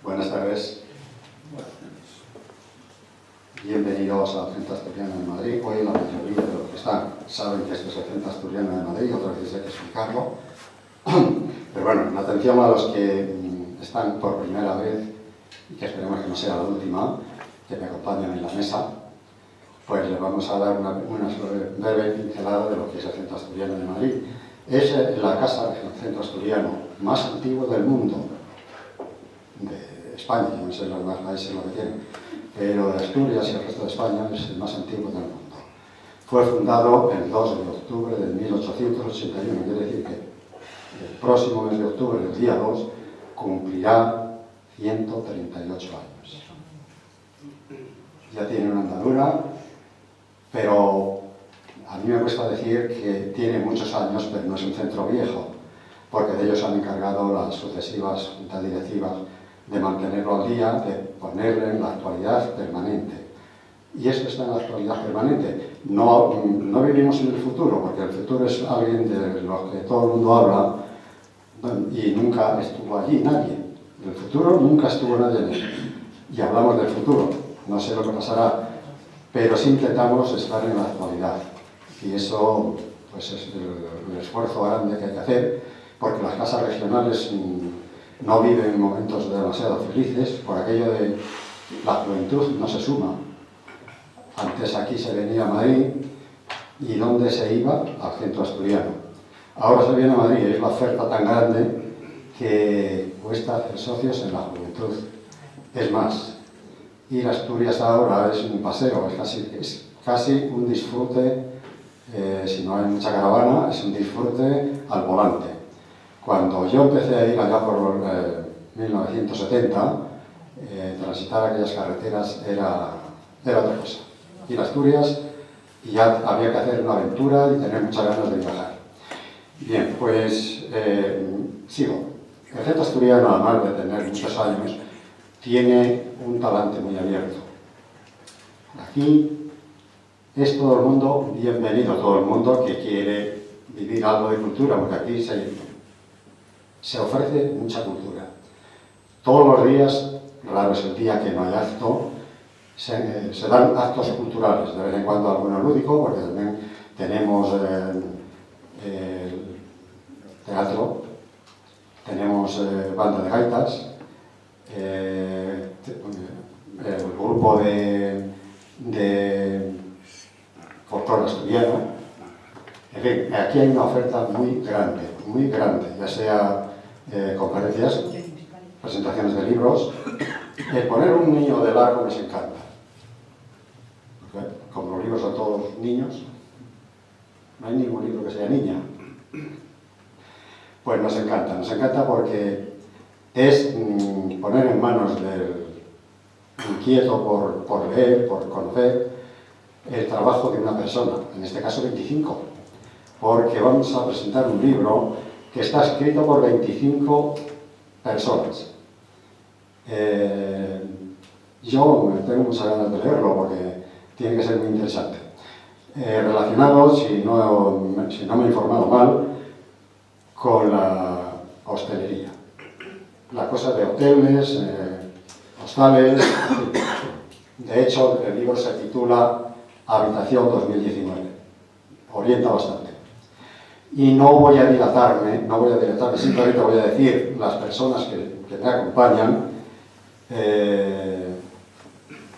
Buenas tardes. Bienvenidos al Centro Asturiano de Madrid. Hoy la mayoría de los que están saben que este es el Centro Asturiano de Madrid, otras veces hay que explicarlo. Pero bueno, en atención a los que están por primera vez, y que esperemos que no sea la última, que me acompañan en la mesa, pues les vamos a dar una breve pincelada de lo que es el Centro Asturiano de Madrid. Es la casa, el Centro Asturiano más antiguo del mundo, de España, yo no sé los demás países lo que tienen, pero de Asturias y el resto de España es el más antiguo del mundo. Fue fundado el 2 de octubre de 1881, quiere decir que el próximo mes de octubre, el día 2, cumplirá 138 años. Ya tiene una andadura, pero a mí me cuesta decir que tiene muchos años, pero no es un centro viejo, porque de ellos han encargado las sucesivas juntas directivas de mantenerlo al día, de ponerle en la actualidad permanente. Y esto está en la actualidad permanente. No vivimos en el futuro, porque el futuro es alguien de lo que todo el mundo habla y nunca estuvo allí nadie. Del futuro nunca estuvo nadie en él. Y hablamos del futuro, no sé lo que pasará, pero sí intentamos estar en la actualidad. Y eso pues, es el esfuerzo grande que hay que hacer, porque las casas regionales no viven momentos demasiado felices, por aquello de la juventud no se suma. Antes aquí se venía a Madrid, ¿y dónde se iba? Al Centro Asturiano. Ahora se viene a Madrid, es la oferta tan grande que cuesta hacer socios en la juventud. Es más, ir a Asturias ahora es un paseo, es casi un disfrute, si no hay mucha caravana, es un disfrute al volante. Cuando yo empecé a ir allá por 1970, transitar aquellas carreteras era otra cosa. Ir a Asturias y ya había que hacer una aventura y tener muchas ganas de viajar. Bien, pues sigo. El Centro Asturiano, además de tener muchos años, tiene un talante muy abierto. Aquí es todo el mundo, bienvenido todo el mundo que quiere vivir algo de cultura, porque aquí se ofrece mucha cultura. Todos los días, raro es el día que no hay acto, se dan actos culturales, de vez en cuando alguno lúdico, porque también tenemos teatro, tenemos banda de gaitas, el grupo de folclore asturiano. En fin, aquí hay una oferta muy grande, ya sea conferencias, presentaciones de libros. Poner un niño de largo les encanta. Como los libros son todos niños, no hay ningún libro que sea niña. Pues nos encanta porque es poner en manos del inquieto por leer, por conocer, el trabajo de una persona, en este caso 25, porque vamos a presentar un libro que está escrito por 25 personas. Yo tengo muchas ganas de leerlo porque tiene que ser muy interesante. Relacionado, si no me he informado mal, con la hostelería. La cosa de hoteles, hostales. De hecho, el libro se titula Habitación 2019. Orienta bastante. Y no voy a dilatarme, simplemente voy a decir las personas que me acompañan,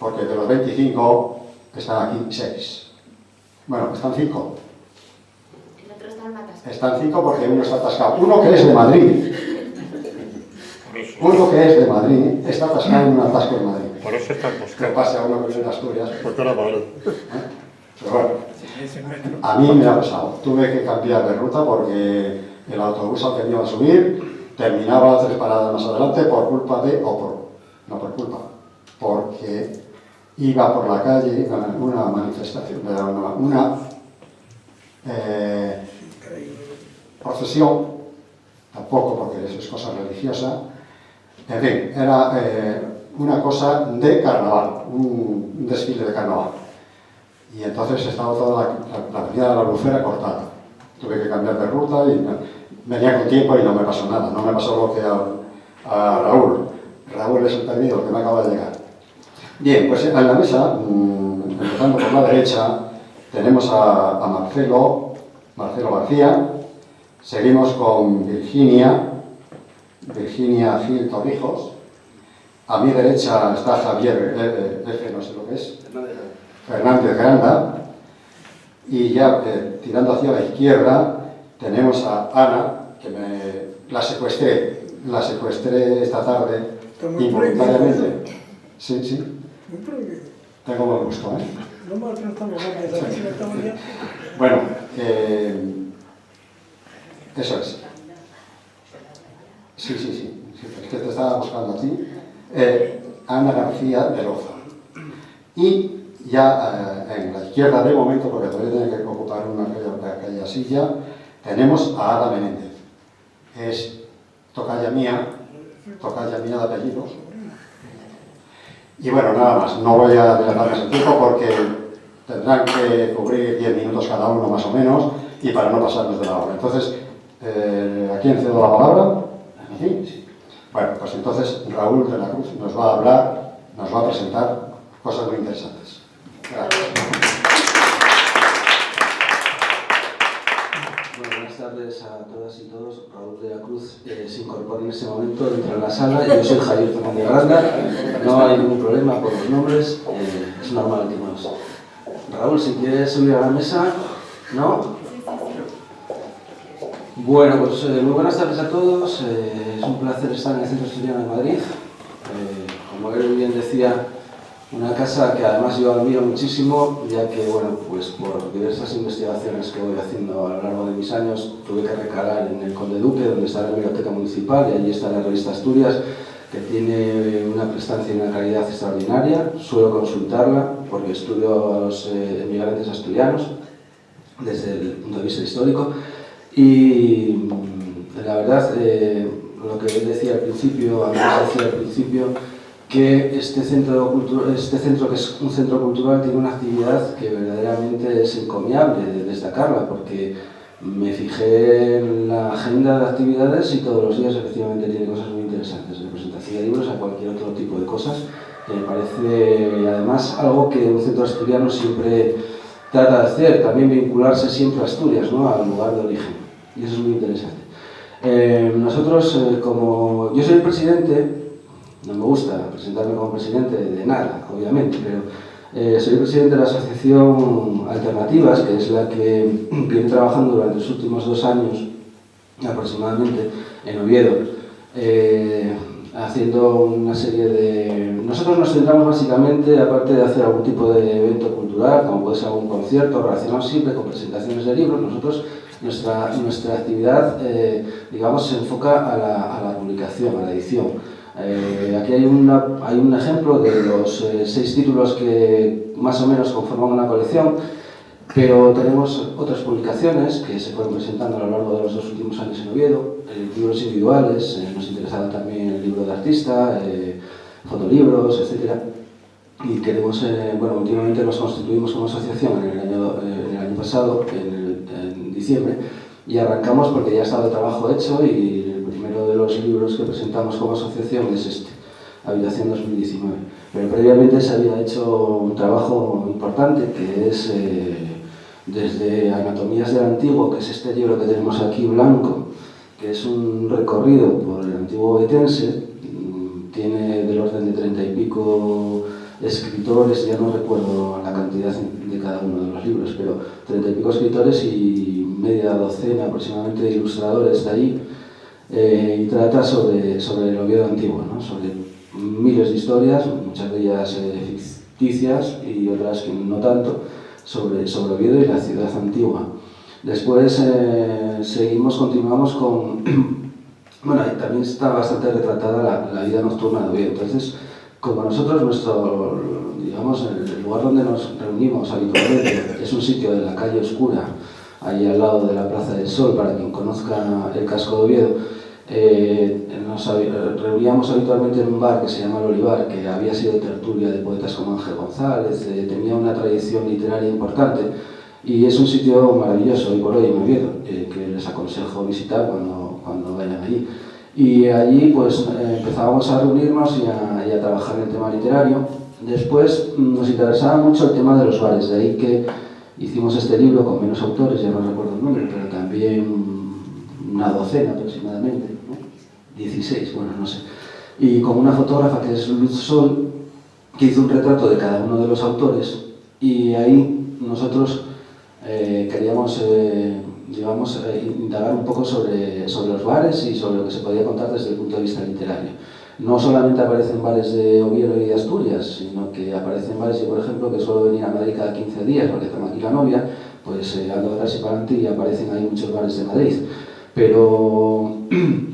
porque de los 25 están aquí 6. Bueno, están 5. El otro está en Matas. Están 5 porque uno está atascado. Uno que es de Madrid. Está atascado en un atasco en Madrid. Por eso está Que buscando. pase a uno que viene de Asturias. Porque ahora vale. Pero bueno, a mí me ha pasado. Tuve que cambiar de ruta porque el autobús al que me iba a subir terminaba 3 paradas más adelante por culpa porque iba por la calle a una manifestación, una procesión, tampoco porque eso es cosa religiosa. En fin, era una cosa de carnaval, un desfile de carnaval. Y entonces estaba toda la avenida de la Albufera cortada. Tuve que cambiar de ruta y venía con tiempo y no me pasó nada. No me pasó lo que a Raúl. Raúl es el perdido que me acaba de llegar. Bien, pues en la mesa, empezando por la derecha, tenemos a Marcelo García, seguimos con Virginia Gil Torrijos, a mi derecha está Javier F, no sé lo que es, Fernández Granda, y ya tirando hacia la izquierda tenemos a Ana, que la secuestré esta tarde involuntariamente. Sí, sí. Muy prohibido. Tengo buen gusto, ¿eh? No me alcanzamos a ver, Bueno, eso es. Sí, es que te estaba buscando a ti. Ana García de Loza. Y ya en la izquierda de momento, porque todavía tiene que ocupar aquella silla, tenemos a Ada Menéndez. Es tocaya mía de apellidos. Y bueno, nada más, no voy a dilatarme ese tiempo porque tendrán que cubrir 10 minutos cada uno más o menos y para no pasarnos de la hora. Entonces, ¿a quién cedo la palabra? ¿Sí? Sí. Bueno, pues entonces Raúl de la Cruz nos va a hablar, nos va a presentar cosas muy interesantes. Gracias. Bueno, buenas tardes a todas y todos. Raúl de la Cruz se incorpora en ese momento dentro de la sala. Yo soy Javier Fernández Granda. No hay ningún problema por los nombres. Es normal que nos... Raúl, si quieres subir a la mesa, ¿no? Bueno, pues muy buenas tardes a todos. Es un placer estar en el Centro Asturiano de Madrid. Como él bien decía, una casa que además yo admiro muchísimo, ya que, bueno, pues por diversas investigaciones que voy haciendo a lo largo de mis años, tuve que recalar en el Conde Duque, donde está la Biblioteca Municipal, y allí está la revista Asturias, que tiene una prestancia y una calidad extraordinaria. Suelo consultarla porque estudio a los emigrantes asturianos desde el punto de vista histórico. Y la verdad, lo que él decía al principio, que este centro que es un centro cultural tiene una actividad que verdaderamente es encomiable de destacarla, porque me fijé en la agenda de actividades y todos los días efectivamente tiene cosas muy interesantes, de presentación de libros a cualquier otro tipo de cosas, que me parece además algo que un centro asturiano siempre trata de hacer, también vincularse siempre a Asturias, ¿no?, al lugar de origen, y eso es muy interesante. Nosotros, como yo soy el presidente, no me gusta presentarme como presidente de nada, obviamente, pero soy el presidente de la Asociación Alternativas, que es la que viene trabajando durante los últimos 2 años aproximadamente en Oviedo, haciendo una serie de... Nosotros nos centramos básicamente, aparte de hacer algún tipo de evento cultural, como puede ser algún concierto relacionado siempre con presentaciones de libros, nuestra actividad, digamos, se enfoca a la publicación, a la edición. Aquí hay un ejemplo de los 6 títulos que más o menos conforman una colección, pero tenemos otras publicaciones que se fueron presentando a lo largo de los 2 últimos años en Oviedo, libros individuales, nos interesaba también el libro de artista, fotolibros, etc. Y queremos, bueno, últimamente nos constituimos como asociación en el año pasado, en diciembre, y arrancamos porque ya estaba el trabajo hecho y uno de los libros que presentamos como asociación es este, Habitación 2019. Pero previamente se había hecho un trabajo importante que es desde Anatomías del Antiguo, que es este libro que tenemos aquí blanco, que es un recorrido por el antiguo obetense, tiene del orden de 30 y pico escritores, ya no recuerdo la cantidad de cada uno de los libros, pero 30 y pico escritores y media docena aproximadamente de ilustradores de allí. Y trata sobre el Oviedo antiguo, ¿no?, sobre miles de historias, muchas de ellas ficticias y otras que no tanto, sobre Oviedo y la ciudad antigua. Después continuamos con... Bueno, ahí también está bastante retratada la vida nocturna de Oviedo. Entonces, como nosotros, digamos, el lugar donde nos reunimos habitualmente es un sitio de la calle Oscura, ahí al lado de la Plaza del Sol, para quien conozca el casco de Oviedo, nos reuníamos habitualmente en un bar que se llama El Olivar, que había sido tertulia de poetas como Ángel González, tenía una tradición literaria importante y es un sitio maravilloso hoy por hoy en Oviedo, que les aconsejo visitar cuando vayan allí. Y allí pues empezábamos a reunirnos y a trabajar en el tema literario. Después nos interesaba mucho el tema de los bares, de ahí que hicimos este libro con menos autores, ya no recuerdo el número, pero también una docena aproximadamente, ¿no? 16, bueno, no sé. Y con una fotógrafa que es Luz Sol, que hizo un retrato de cada uno de los autores, y ahí nosotros queríamos indagar un poco sobre los bares y sobre lo que se podía contar desde el punto de vista literario. No solamente aparecen bares de Oviedo y de Asturias, sino que aparecen bares, yo por ejemplo, que suelo venir a Madrid cada 15 días porque tengo aquí la novia, pues ando atrás y para adelante y aparecen ahí muchos bares de Madrid. Pero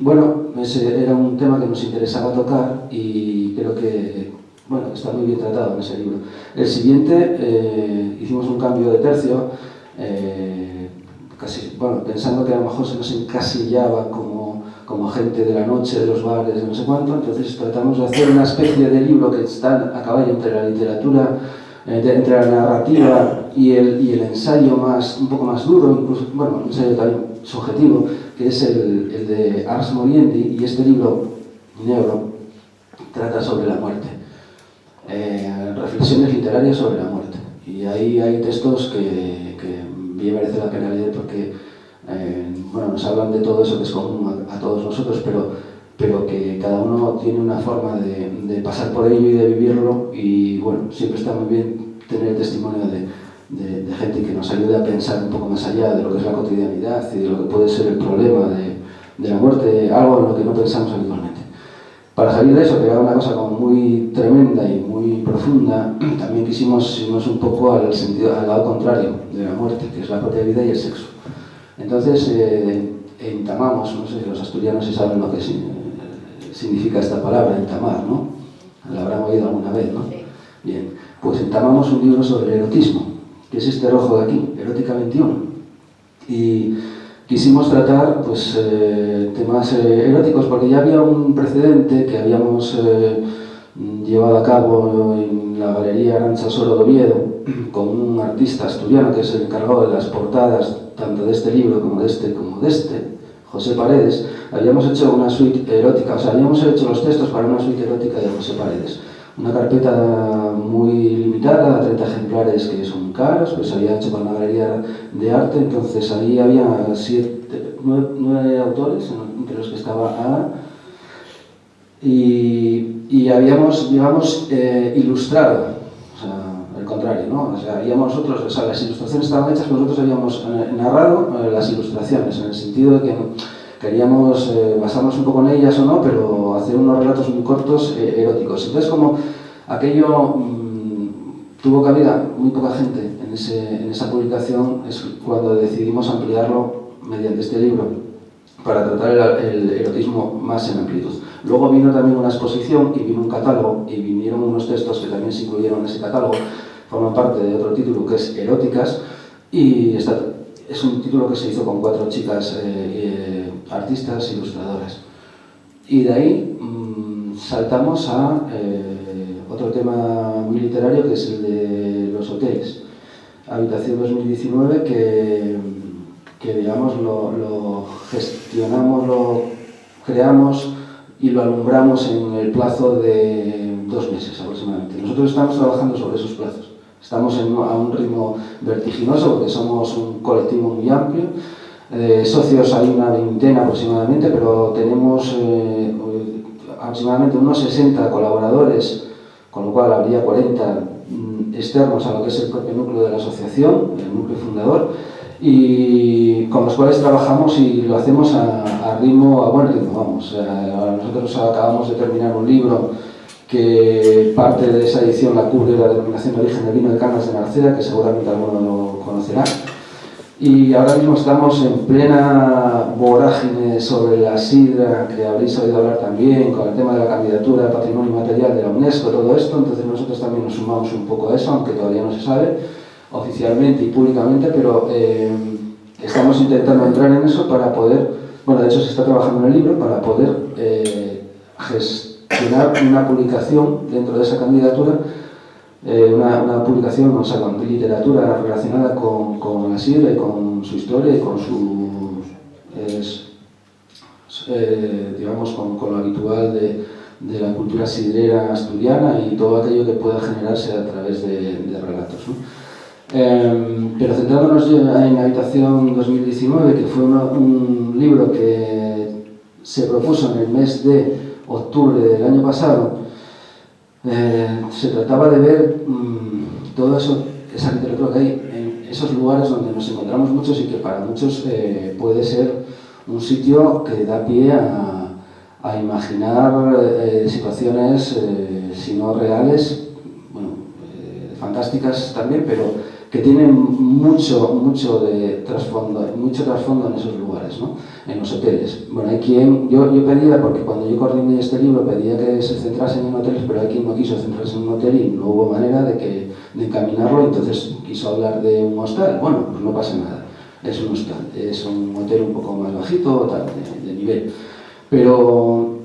bueno, ese era un tema que nos interesaba tocar y creo que bueno, está muy bien tratado en ese libro. El siguiente hicimos un cambio de tercio, casi, bueno, pensando que a lo mejor se nos encasillaba como gente de la noche, de los bares, de no sé cuánto, entonces tratamos de hacer una especie de libro que está a caballo entre la literatura, entre la narrativa y el ensayo un poco más duro, incluso, bueno, un ensayo también subjetivo, que es el de Ars Moriendi, y este libro negro trata sobre la muerte, reflexiones literarias sobre la muerte, y ahí hay textos que bien merece la pena leer porque bueno, nos hablan de todo eso que es común a todos nosotros, pero que cada uno tiene una forma de pasar por ello y de vivirlo, y bueno, siempre está muy bien tener testimonio de gente que nos ayude a pensar un poco más allá de lo que es la cotidianidad y de lo que puede ser el problema de la muerte, algo en lo que no pensamos habitualmente. Para salir de eso, que era una cosa como muy tremenda y muy profunda, también quisimos irnos un poco al lado contrario de la muerte, que es la propia vida y el sexo. Entonces entamamos, no sé si los asturianos si saben lo que significa esta palabra, entamar, ¿no? La habrán oído alguna vez, ¿no? Sí. Bien, pues entamamos un libro sobre el erotismo, que es este rojo de aquí, Erótica 21. Y quisimos tratar pues, temas eróticos porque ya había un precedente que habíamos llevado a cabo en la Galería Arantxa Soro de Oviedo con un artista asturiano que es el encargado de las portadas tanto de este libro como de este, José Paredes. Habíamos hecho una suite erótica, o sea, habíamos hecho los textos para una suite erótica de José Paredes. Una carpeta muy limitada, a 30 ejemplares que son caros, pues se había hecho para una galería de arte, entonces ahí había 9 autores, entre los que estaba Ana, y habíamos, digamos, ilustrado, o sea, al contrario, ¿no? O sea, habíamos nosotros, o sea, las ilustraciones estaban hechas, nosotros habíamos narrado las ilustraciones, en el sentido de que queríamos basarnos un poco en ellas o no, pero hacer unos relatos muy cortos eróticos. Entonces, como aquello tuvo cabida muy poca gente en esa publicación, es cuando decidimos ampliarlo mediante este libro para tratar el erotismo más en amplitud. Luego vino también una exposición y vino un catálogo y vinieron unos textos que también se incluyeron en ese catálogo, forman parte de otro título que es Eróticas, y es un título que se hizo con 4 chicas artistas ilustradoras. Y de ahí saltamos a otro tema muy literario, que es el de los hoteles. Habitación 2019, que digamos lo gestionamos, lo creamos y lo alumbramos en el plazo de 2 meses aproximadamente. Nosotros estamos trabajando sobre esos plazos. Estamos a un ritmo vertiginoso porque somos un colectivo muy amplio. Socios hay una veintena aproximadamente, pero tenemos aproximadamente unos 60 colaboradores, con lo cual habría 40 externos a lo que es el propio núcleo de la asociación, el núcleo fundador, y con los cuales trabajamos y lo hacemos a buen ritmo, vamos. Nosotros acabamos de terminar un libro que parte de esa edición la cubre la denominación de origen del vino de Cangas de Narcea, que seguramente alguno lo conocerá. Y ahora mismo estamos en plena vorágine sobre la sidra, que habréis oído hablar también, con el tema de la candidatura de Patrimonio Inmaterial de la UNESCO, todo esto. Entonces nosotros también nos sumamos un poco a eso, aunque todavía no se sabe oficialmente y públicamente, pero estamos intentando entrar en eso para poder, bueno, de hecho se está trabajando en el libro, para poder gestionar una publicación dentro de esa candidatura, una publicación, o sea, con literatura relacionada con la sidra y con su historia y con digamos, con lo habitual de la cultura sidrera asturiana y todo aquello que pueda generarse a través de relatos, ¿no? Pero centrándonos en Habitación 2019, que fue un libro que se propuso en el mes de octubre del año pasado, se trataba de ver todo eso, esa literatura que hay en esos lugares donde nos encontramos muchos y que para muchos puede ser un sitio que da pie a imaginar situaciones, si no reales, bueno, fantásticas también, pero que tienen mucho trasfondo en esos lugares, ¿no? En los hoteles. Bueno, hay quien, yo pedía, porque cuando yo coordiné este libro pedía que se centrasen en hoteles, pero hay quien no quiso centrarse en un hotel y no hubo manera de encaminarlo, entonces quiso hablar de un hostal. Bueno, pues no pasa nada, es un hostal, es un hotel un poco más bajito, tal, de nivel. Pero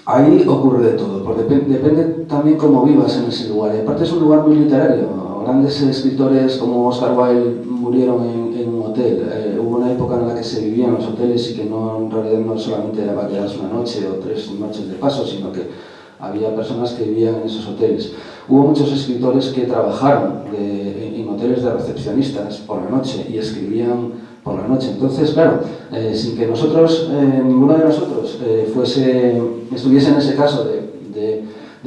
ahí ocurre de todo, porque depende también cómo vivas en ese lugar. Y aparte es un lugar muy literario. Grandes escritores como Oscar Wilde murieron en un hotel. Hubo una época en la que se vivía en los hoteles y que en realidad no solamente era para quedarse una noche o 3 noches de paso, sino que había personas que vivían en esos hoteles. Hubo muchos escritores que trabajaron en hoteles de recepcionistas por la noche y escribían por la noche. Entonces, claro, sin que nosotros, ninguno de nosotros estuviese en ese caso de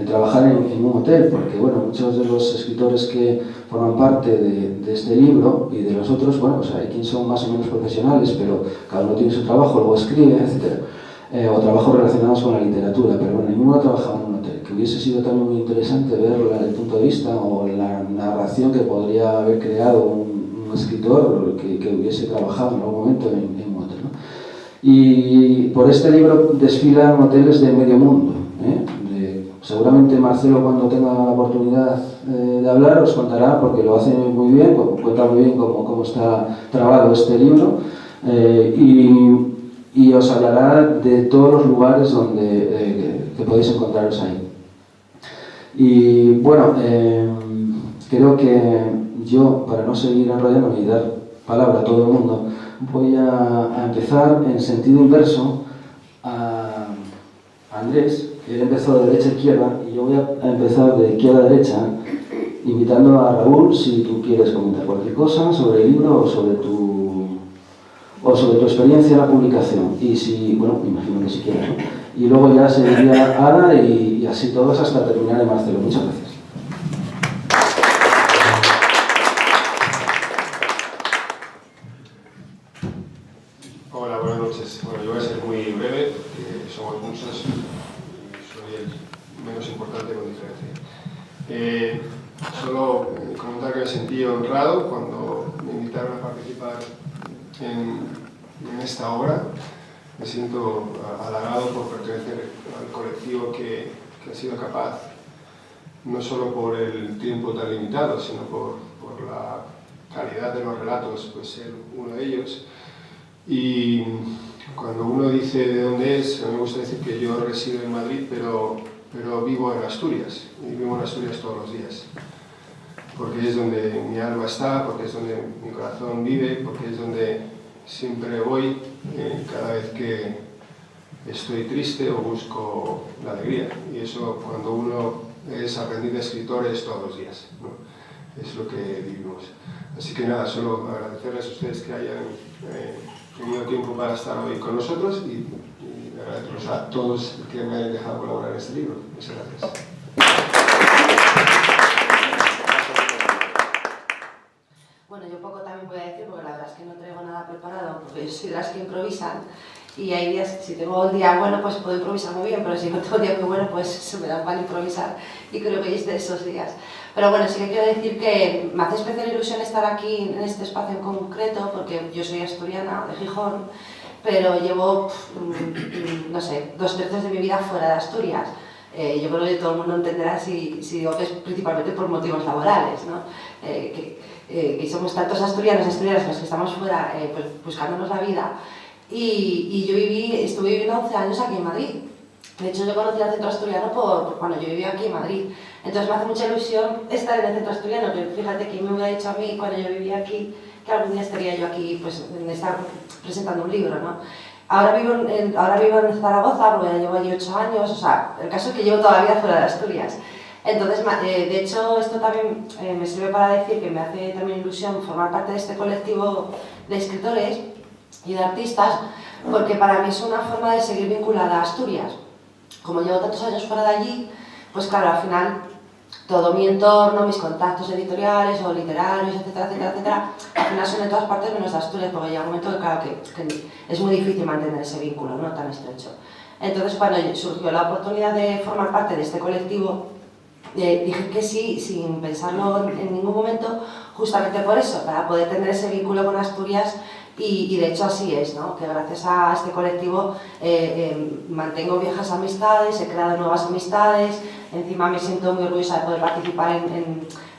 trabajar en un hotel, porque bueno, muchos de los escritores que forman parte de este libro y de los otros, bueno, pues hay quienes son más o menos profesionales, pero cada uno tiene su trabajo, luego escribe, etc. O trabajos relacionados con la literatura, pero bueno, ninguno ha trabajado en un hotel, que hubiese sido también muy interesante ver el punto de vista o la narración que podría haber creado un escritor que hubiese trabajado en algún momento en un hotel, ¿no? Y por este libro desfilan hoteles de medio mundo, ¿eh? Seguramente Marcelo, cuando tenga la oportunidad de hablar, os contará, porque lo hace muy bien, cuenta muy bien cómo está trabado este libro, y os hablará de todos los lugares que podéis encontraros ahí. Y bueno, creo que yo, para no seguir enrollando y dar palabra a todo el mundo, voy a empezar en sentido inverso a Andrés. Él empezó de derecha a izquierda y yo voy a empezar de izquierda a derecha, invitando a Raúl si tú quieres comentar cualquier cosa sobre el libro o sobre tu experiencia en la publicación. Y si, bueno, me imagino que si quieres, ¿no? Y luego ya seguiría Ana y así todos hasta terminar en Marcelo. Muchas gracias. Hola, buenas noches. Bueno, yo voy a ser muy breve, somos muchos. Menos importante con diferencia. Solo comentar que me sentí honrado cuando me invitaron a participar en esta obra. Me siento halagado por pertenecer al colectivo que ha sido capaz, no solo por el tiempo tan limitado, sino por la calidad de los relatos, pues ser uno de ellos. Y cuando uno dice de dónde es, a mí me gusta decir que yo resido en Madrid, pero vivo en Asturias, y vivo en Asturias todos los días, porque es donde mi alma está, porque es donde mi corazón vive, porque es donde siempre voy cada vez que estoy triste o busco la alegría, y eso cuando uno es aprendiz de escritor es todos los días, ¿no? Es lo que vivimos. Así que nada, solo agradecerles a ustedes que hayan tenido tiempo para estar hoy con nosotros y agradecerles a todos que me hayan dejado colaborar en este libro. Muchas gracias. Bueno, yo poco también voy a decir, porque la verdad es que no traigo nada preparado, porque yo soy de las que improvisan, y hay días, si tengo el día bueno, pues puedo improvisar muy bien, pero si no tengo el día muy bueno, pues se me da mal improvisar, y creo que es de esos días. Pero bueno, sí que quiero decir que me hace especial ilusión estar aquí en este espacio en concreto, porque yo soy asturiana, de Gijón, pero llevo, no sé, 2/3 de mi vida fuera de Asturias. Yo creo que todo el mundo entenderá si digo que es principalmente por motivos laborales, ¿no? Que somos tantos asturianos y asturianas los que estamos fuera pues, buscándonos la vida. Y yo estuve viviendo 11 años aquí en Madrid. De hecho, yo conocí al centro asturiano por cuando yo vivía aquí en Madrid. Entonces me hace mucha ilusión estar en el centro asturiano, que fíjate que me hubiera dicho a mí cuando yo vivía aquí que algún día estaría yo aquí pues, estar presentando un libro, ¿no? Ahora vivo en Zaragoza, porque ya llevo allí 8 años, o sea, el caso es que llevo toda la vida fuera de Asturias. Entonces, de hecho, esto también me sirve para decir que me hace también ilusión formar parte de este colectivo de escritores y de artistas, porque para mí es una forma de seguir vinculada a Asturias. Como llevo tantos años fuera de allí, pues claro, al final todo mi entorno, mis contactos editoriales o literarios, etcétera, etcétera, etcétera, al final son de todas partes menos de Asturias, porque llega un momento que claro que es muy difícil mantener ese vínculo, ¿no?, tan estrecho. Entonces, cuando surgió la oportunidad de formar parte de este colectivo, dije que sí, sin pensarlo en ningún momento, justamente por eso, para poder tener ese vínculo con Asturias. Y de hecho así es, ¿no?, que gracias a este colectivo mantengo viejas amistades, he creado nuevas amistades, encima me siento muy orgullosa de poder participar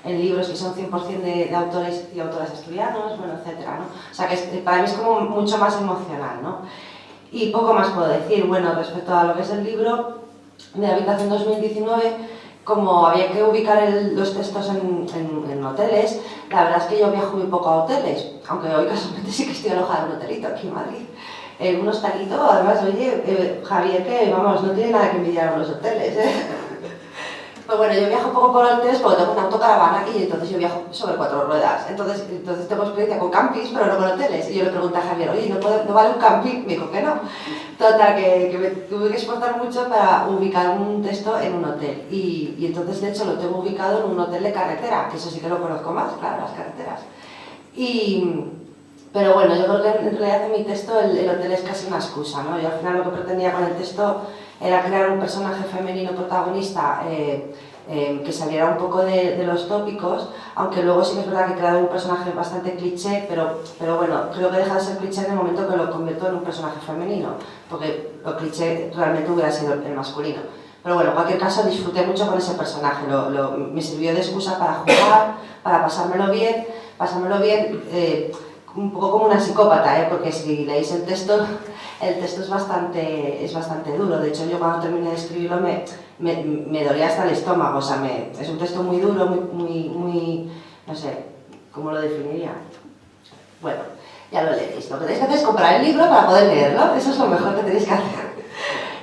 en libros que son 100% de autores y autoras asturianos, bueno, etcétera, ¿no? O sea que para mí es como mucho más emocional, ¿no? Y poco más puedo decir. Bueno, respecto a lo que es el libro de Habitación 2019, como había que ubicar los textos en hoteles, la verdad es que yo viajo muy poco a hoteles, aunque hoy casualmente sí que estoy alojada en un hotelito aquí en Madrid. Un hostalito, además, oye, Javier, que vamos, no tiene nada que envidiar a los hoteles, ¿eh? Pues bueno, yo viajo poco por hoteles porque tengo una autocaravana y entonces yo viajo sobre 4 ruedas. Entonces tengo experiencia con campings, pero no con hoteles. Y yo le pregunté a Javier, oye, ¿no vale un camping? Me dijo que no. Total, que me tuve que esforzar mucho para ubicar un texto en un hotel. Y entonces, de hecho, lo tengo ubicado en un hotel de carretera, que eso sí que lo conozco más, claro, las carreteras. Pero bueno, yo creo que en realidad en mi texto el hotel es casi una excusa, ¿no? Yo al final lo que pretendía con el texto era crear un personaje femenino protagonista que saliera un poco de los tópicos, aunque luego sí que es verdad que he creado un personaje bastante cliché, pero bueno, creo que deja de ser cliché en el momento que lo convierto en un personaje femenino, porque lo cliché realmente hubiera sido el masculino. Pero bueno, en cualquier caso disfruté mucho con ese personaje, me sirvió de excusa para jugar, para pasármelo bien, un poco como una psicópata, porque si leéis el texto es bastante duro. De hecho, yo cuando terminé de escribirlo me dolía hasta el estómago. O sea, es un texto muy duro, muy, no sé, ¿cómo lo definiría? Bueno, ya lo leéis. Lo que tenéis que hacer es comprar el libro para poder leerlo. Eso es lo mejor que tenéis que hacer.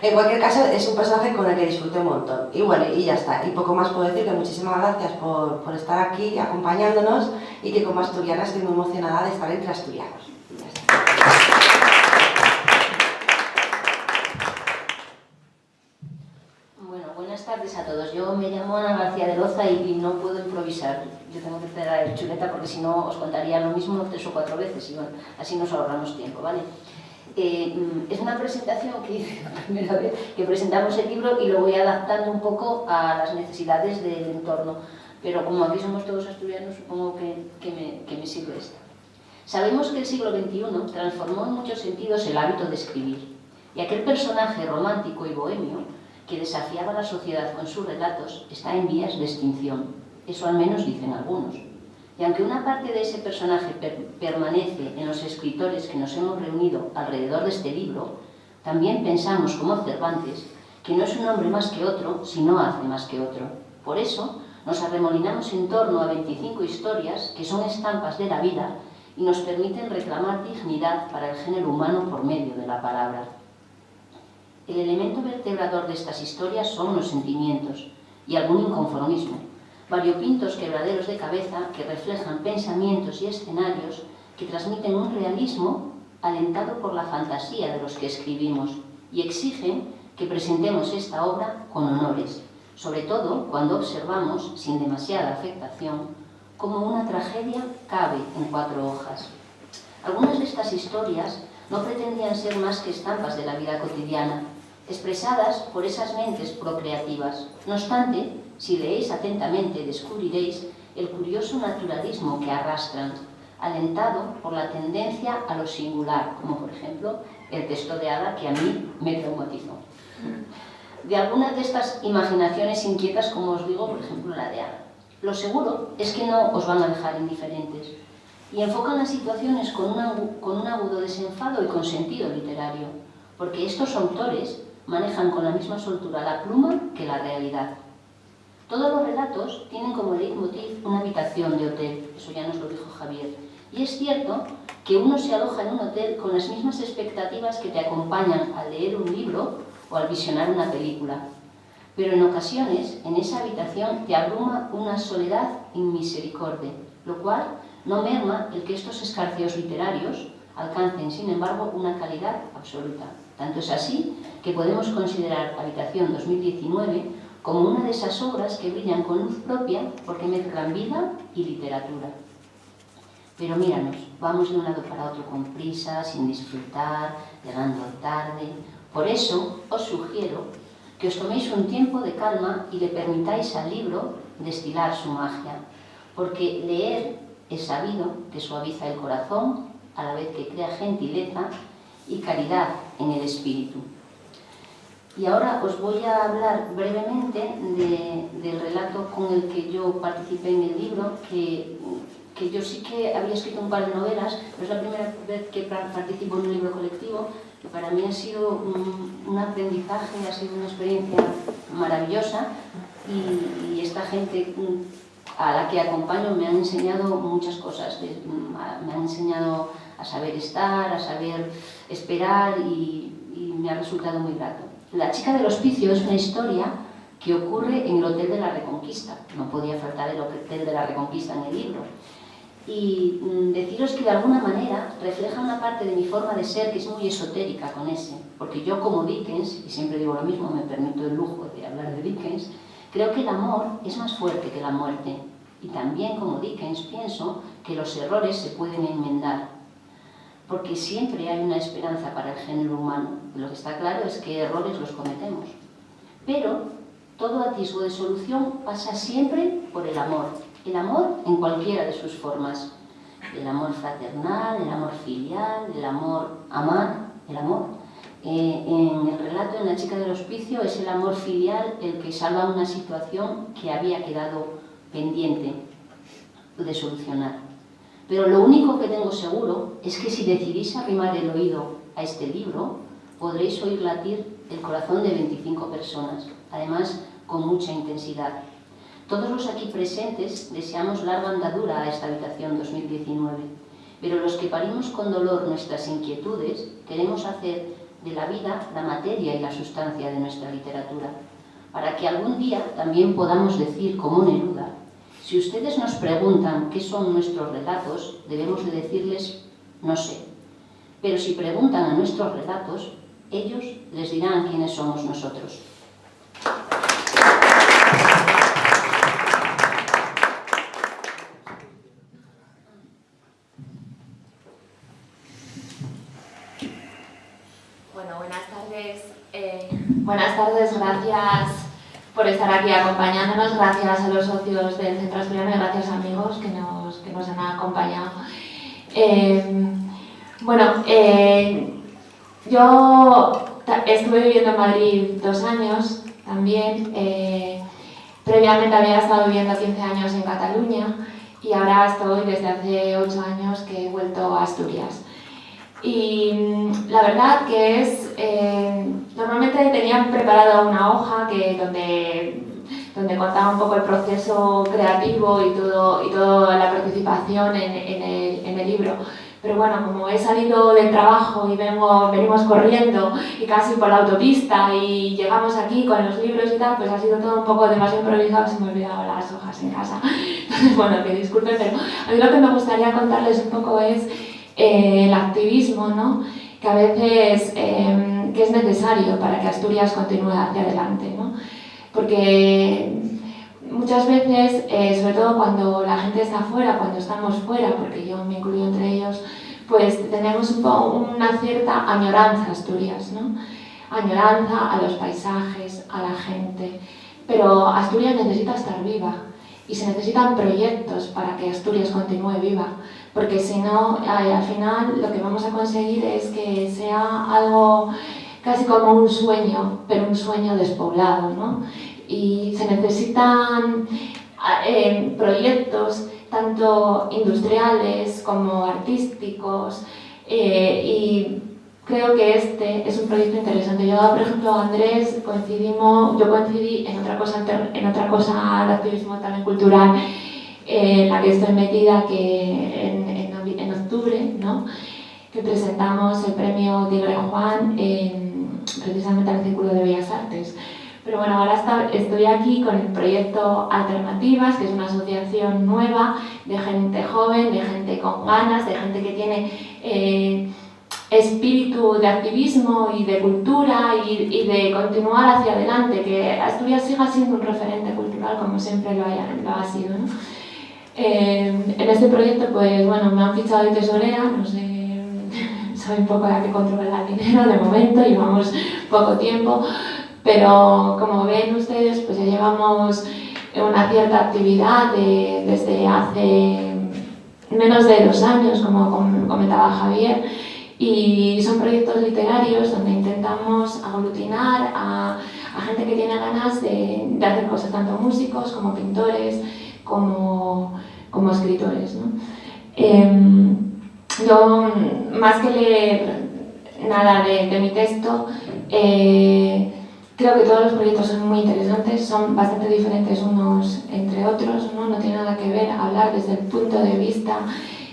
En cualquier caso, es un personaje con el que disfruté un montón. Y bueno, y ya está. Y poco más puedo decir, que muchísimas gracias por estar aquí acompañándonos, y que como asturiana estoy muy emocionada de estar entre asturianos. Y ya está. Bueno, buenas tardes a todos. Yo me llamo Ana García de Loza y no puedo improvisar. Yo tengo que traer chuleta porque si no os contaría lo mismo 3 o 4 veces y bueno, así nos ahorramos tiempo, ¿vale? Es una presentación que hice la primera vez que presentamos el libro y lo voy adaptando un poco a las necesidades del entorno, pero como aquí somos todos asturianos, supongo que me sirve esta. Sabemos que el siglo XXI transformó en muchos sentidos el hábito de escribir, y aquel personaje romántico y bohemio que desafiaba a la sociedad con sus relatos está en vías de extinción. Eso al menos dicen algunos. Y aunque una parte de ese personaje permanece en los escritores que nos hemos reunido alrededor de este libro, también pensamos, como Cervantes, que no es un hombre más que otro si no hace más que otro. Por eso nos arremolinamos en torno a 25 historias que son estampas de la vida y nos permiten reclamar dignidad para el género humano por medio de la palabra. El elemento vertebrador de estas historias son los sentimientos y algún inconformismo, variopintos quebraderos de cabeza que reflejan pensamientos y escenarios que transmiten un realismo alentado por la fantasía de los que escribimos y exigen que presentemos esta obra con honores, sobre todo cuando observamos, sin demasiada afectación, cómo una tragedia cabe en 4 hojas. Algunas de estas historias no pretendían ser más que estampas de la vida cotidiana, expresadas por esas mentes procreativas. No obstante, si leéis atentamente, descubriréis el curioso naturalismo que arrastran, alentado por la tendencia a lo singular, como por ejemplo el texto de Ada, que a mí me traumatizó. De algunas de estas imaginaciones inquietas, como os digo, por ejemplo la de Ada. Lo seguro es que no os van a dejar indiferentes y enfocan las situaciones con un agudo desenfado y con sentido literario, porque estos autores manejan con la misma soltura la pluma que la realidad. Todos los relatos tienen como leitmotiv una habitación de hotel, eso ya nos lo dijo Javier, Y es cierto que uno se aloja en un hotel con las mismas expectativas que te acompañan al leer un libro o al visionar una película. Pero en ocasiones, en esa habitación te abruma una soledad inmisericordia, lo cual no merma el que estos escarceos literarios alcancen, sin embargo, una calidad absoluta. Tanto es así que podemos considerar Habitación 2019 como una de esas obras que brillan con luz propia porque mezclan vida y literatura. Pero míranos, vamos de un lado para otro con prisa, sin disfrutar, llegando tarde. Por eso os sugiero que os toméis un tiempo de calma y le permitáis al libro destilar su magia, porque leer es sabido que suaviza el corazón a la vez que crea gentileza y caridad en el espíritu. Y ahora os voy a hablar brevemente del relato con el que yo participé en el libro, que yo sí que había escrito un par de novelas, pero es la primera vez que participo en un libro colectivo, que para mí ha sido un aprendizaje, ha sido una experiencia maravillosa, y esta gente a la que acompaño me han enseñado muchas cosas, me han enseñado a saber estar, a saber esperar, y me ha resultado muy grato. La chica del hospicio es una historia que ocurre en el Hotel de la Reconquista. No podía faltar el Hotel de la Reconquista en el libro. Y deciros que de alguna manera refleja una parte de mi forma de ser que es muy esotérica con ese. Porque yo, como Dickens, y siempre digo lo mismo, me permito el lujo de hablar de Dickens, creo que el amor es más fuerte que la muerte. Y también, como Dickens, pienso que los errores se pueden enmendar. Porque siempre hay una esperanza para el género humano. Lo que está claro es que errores los cometemos. Pero todo atisbo de solución pasa siempre por el amor. El amor en cualquiera de sus formas. El amor fraternal, el amor filial, el amor amar, el amor. En el relato en La chica del hospicio es el amor filial el que salva una situación que había quedado pendiente de solucionar. Pero lo único que tengo seguro es que si decidís arrimar el oído a este libro, podréis oír latir el corazón de 25 personas, además con mucha intensidad. Todos los aquí presentes deseamos larga andadura a esta Habitación 2019, pero los que parimos con dolor nuestras inquietudes queremos hacer de la vida la materia y la sustancia de nuestra literatura, para que algún día también podamos decir como Neruda: si ustedes nos preguntan qué son nuestros relatos, debemos de decirles no sé. Pero si preguntan a nuestros relatos, ellos les dirán quiénes somos nosotros. Bueno, buenas tardes, gracias por estar aquí acompañándonos, gracias a los socios del Centro Asturiano y gracias a amigos que nos han acompañado. Yo estuve viviendo en Madrid 2 años también, previamente había estado viviendo 15 años en Cataluña y ahora estoy desde hace 8 años que he vuelto a Asturias. Y la verdad que es, normalmente tenía preparado una hoja donde contaba un poco el proceso creativo y toda la participación en el libro. Pero bueno, como he salido del trabajo y venimos corriendo y casi por la autopista y llegamos aquí con los libros y tal, pues ha sido todo un poco demasiado improvisado, se me han olvidado las hojas en casa. Entonces, bueno, que disculpen, pero a mí lo que me gustaría contarles un poco es el activismo, ¿no? Que a veces que es necesario para que Asturias continúe hacia adelante, ¿no? Porque muchas veces, sobre todo cuando la gente está fuera, cuando estamos fuera, porque yo me incluyo entre ellos, pues tenemos una cierta añoranza a Asturias, ¿no? Añoranza a los paisajes, a la gente, pero Asturias necesita estar viva y se necesitan proyectos para que Asturias continúe viva, porque si no, al final lo que vamos a conseguir es que sea algo casi como un sueño, pero un sueño despoblado, ¿no? Y se necesitan proyectos tanto industriales como artísticos, y creo que este es un proyecto interesante. Yo, por ejemplo, Andrés, yo coincidí en otra cosa de activismo también cultural en la que estoy metida, que en octubre, ¿no? Que presentamos el premio Tigre Juan precisamente al Círculo de Bellas Artes. Pero bueno, ahora estoy aquí con el proyecto Alternativas, que es una asociación nueva de gente joven, de gente con ganas, de gente que tiene espíritu de activismo y de cultura y de continuar hacia adelante, que Asturias siga siendo un referente cultural como siempre lo ha sido, ¿no? En este proyecto, pues bueno, me han fichado de tesorera, no sé, soy un poco la que controla el dinero de momento, llevamos poco tiempo, pero como ven ustedes, pues ya llevamos una cierta actividad desde hace menos de 2 años, como comentaba Javier, y son proyectos literarios donde intentamos aglutinar a gente que tiene ganas de hacer cosas, tanto músicos como pintores, como escritores, ¿no? Yo, más que leer nada de mi texto, creo que todos los proyectos son muy interesantes, son bastante diferentes unos entre otros, ¿no? No tiene nada que ver hablar desde el punto de vista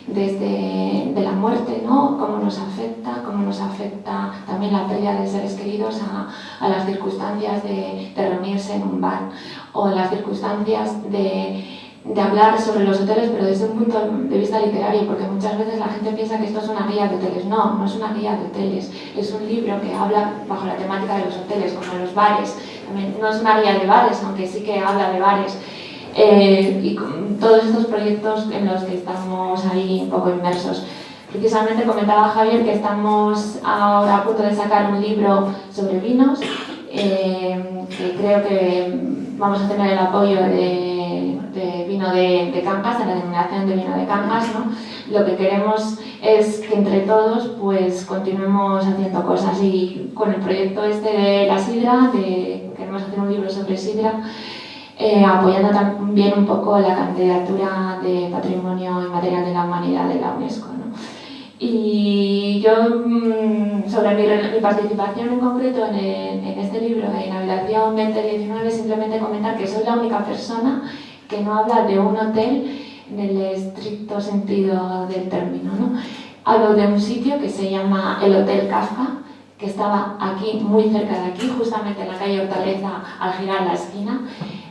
de la muerte, ¿no? Cómo nos afecta también la pérdida de seres queridos a las circunstancias de reunirse en un bar, o las circunstancias de hablar sobre los hoteles, pero desde un punto de vista literario, porque muchas veces la gente piensa que esto es una guía de hoteles. No, no es una guía de hoteles, es un libro que habla bajo la temática de los hoteles, como los bares. También no es una guía de bares, aunque sí que habla de bares. Y con todos estos proyectos en los que estamos ahí un poco inmersos. Precisamente comentaba Javier que estamos ahora a punto de sacar un libro sobre vinos, que creo que vamos a tener el apoyo de vino de Cangas, de la denominación de vino de Cangas, ¿no? Lo que queremos es que entre todos pues continuemos haciendo cosas, y con el proyecto este de la sidra, queremos hacer un libro sobre sidra, apoyando también un poco la candidatura de Patrimonio Inmaterial de la Humanidad de la UNESCO, ¿no? Y yo, sobre mi participación en concreto en este libro de Navigación 2019, simplemente comentar que soy la única persona que no habla de un hotel en el estricto sentido del término, ¿no? Hablo de un sitio que se llama el Hotel Kafka, que estaba aquí, muy cerca de aquí, justamente en la calle Hortaleza, al girar la esquina.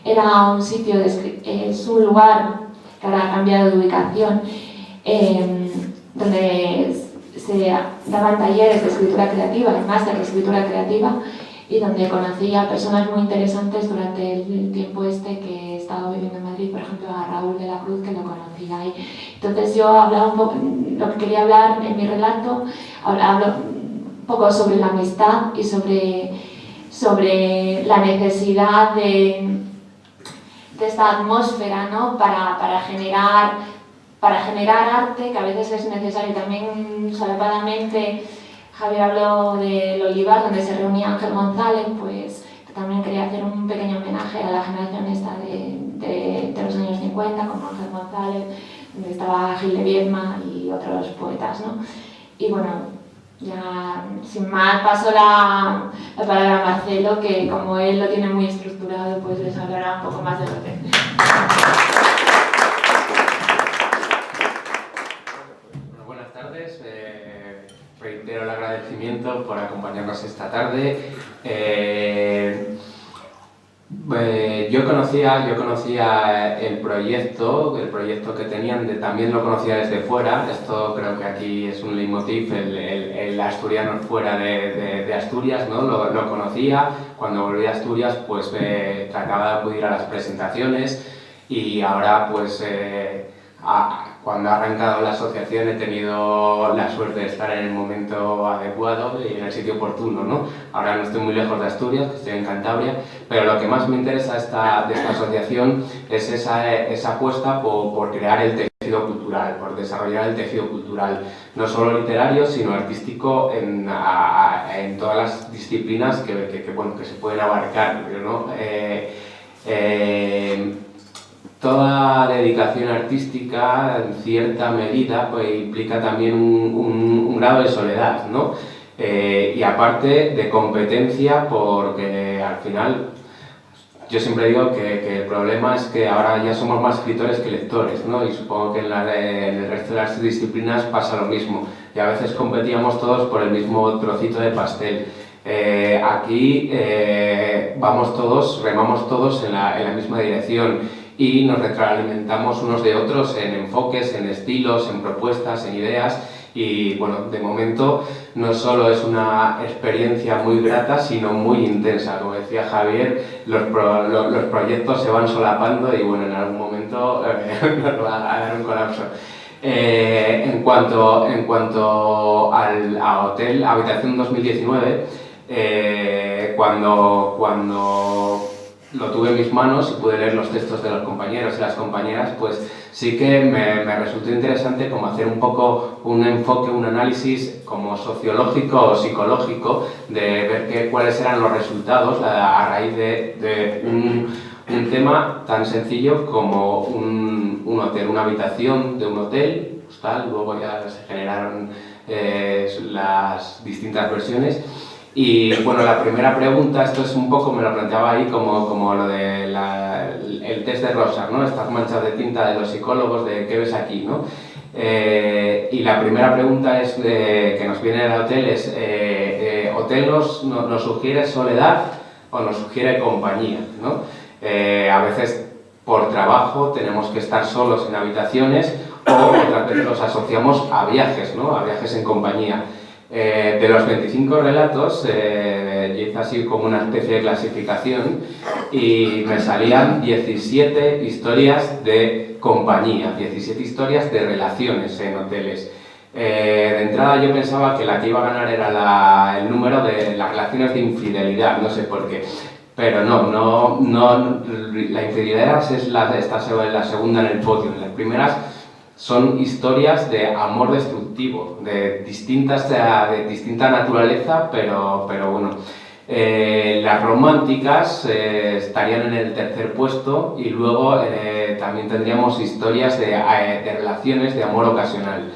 Era un sitio, es un lugar que ahora ha cambiado de ubicación, donde se daban talleres de escritura creativa, el máster de escritura creativa, y donde conocí a personas muy interesantes durante el tiempo este que he estado viviendo en Madrid, por ejemplo a Raúl de la Cruz, que lo conocí ahí. Entonces yo hablaba un poco, lo que quería hablar en mi relato, hablo un poco sobre la amistad y sobre la necesidad de esta atmósfera, ¿no? para generar arte, que a veces es necesario. También solapadamente Javier habló del Olivar, donde se reunía Ángel González, pues también quería hacer un pequeño homenaje a la generación esta de los años 50, como Ángel González, donde estaba Gil de Viedma y otros poetas, ¿no? Y bueno, ya sin más paso la palabra a Marcelo, que como él lo tiene muy estructurado, pues les hablará un poco más de lo que... Buenas tardes, reitero el agradecimiento por acompañarnos esta tarde. Yo conocía el proyecto que tenían, también lo conocía desde fuera. Esto creo que aquí es un leitmotiv, el asturiano fuera de Asturias, ¿no? Lo conocía. Cuando volví a Asturias pues trataba de acudir a las presentaciones, y ahora pues cuando ha arrancado la asociación he tenido la suerte de estar en el momento adecuado y en el sitio oportuno, ¿no? Ahora no estoy muy lejos de Asturias, estoy en Cantabria, pero lo que más me interesa de esta asociación es esa apuesta por crear el tejido cultural, por desarrollar el tejido cultural, no solo literario, sino artístico en todas las disciplinas que se pueden abarcar, ¿no? Toda dedicación artística, en cierta medida, pues, implica también un grado de soledad, ¿no? Y aparte de competencia, porque al final yo siempre digo que el problema es que ahora ya somos más escritores que lectores, ¿no? Y supongo que en el resto de las disciplinas pasa lo mismo. Y a veces competíamos todos por el mismo trocito de pastel. Aquí vamos todos, remamos todos en la misma dirección y nos retroalimentamos unos de otros en enfoques, en estilos, en propuestas, en ideas. Y bueno, de momento no solo es una experiencia muy grata, sino muy intensa. Como decía Javier, los proyectos se van solapando y bueno, en algún momento nos va a dar un colapso. En cuanto a Hotel Habitación 2019, cuando lo tuve en mis manos y pude leer los textos de los compañeros y las compañeras, pues sí que me resultó interesante como hacer un poco un enfoque, un análisis como sociológico o psicológico de ver cuáles eran los resultados a raíz de un tema tan sencillo como un hotel, una habitación de un hotel, hostal, luego ya se generaron las distintas versiones. Y bueno, la primera pregunta, esto es un poco, me lo planteaba ahí como lo de el test de Rorschach, ¿no? Estas manchas de tinta de los psicólogos, de ¿qué ves aquí?, ¿no? Y la primera pregunta es que nos viene del hotel es, ¿hotel nos sugiere soledad o nos sugiere compañía?, ¿no? A veces por trabajo tenemos que estar solos en habitaciones o otras veces los asociamos a viajes, ¿no? A viajes en compañía. De los 25 relatos, yo hice así como una especie de clasificación y me salían 17 historias de compañía, 17 historias de relaciones en hoteles. De entrada yo pensaba que la que iba a ganar era el número de las relaciones de infidelidad, no sé por qué. Pero no, la infidelidad está la segunda en el podio. Las primeras son historias de amor destructivo, de distinta naturaleza, pero bueno. Las románticas estarían en el tercer puesto y luego también tendríamos historias de relaciones de amor ocasional.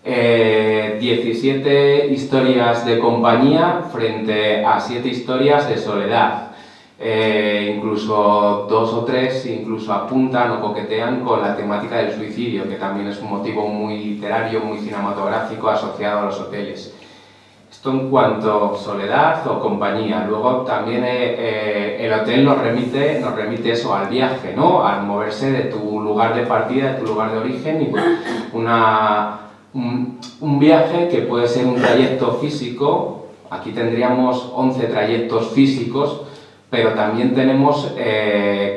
17 historias de compañía frente a 7 historias de soledad. Incluso 2 o 3 incluso apuntan o coquetean con la temática del suicidio, que también es un motivo muy literario, muy cinematográfico asociado a los hoteles. Esto en cuanto a soledad o compañía. Luego también el hotel nos remite eso, al viaje, ¿no? Al moverse de tu lugar de partida, de tu lugar de origen, y un viaje que puede ser un trayecto físico. Aquí tendríamos 11 trayectos físicos, pero también tenemos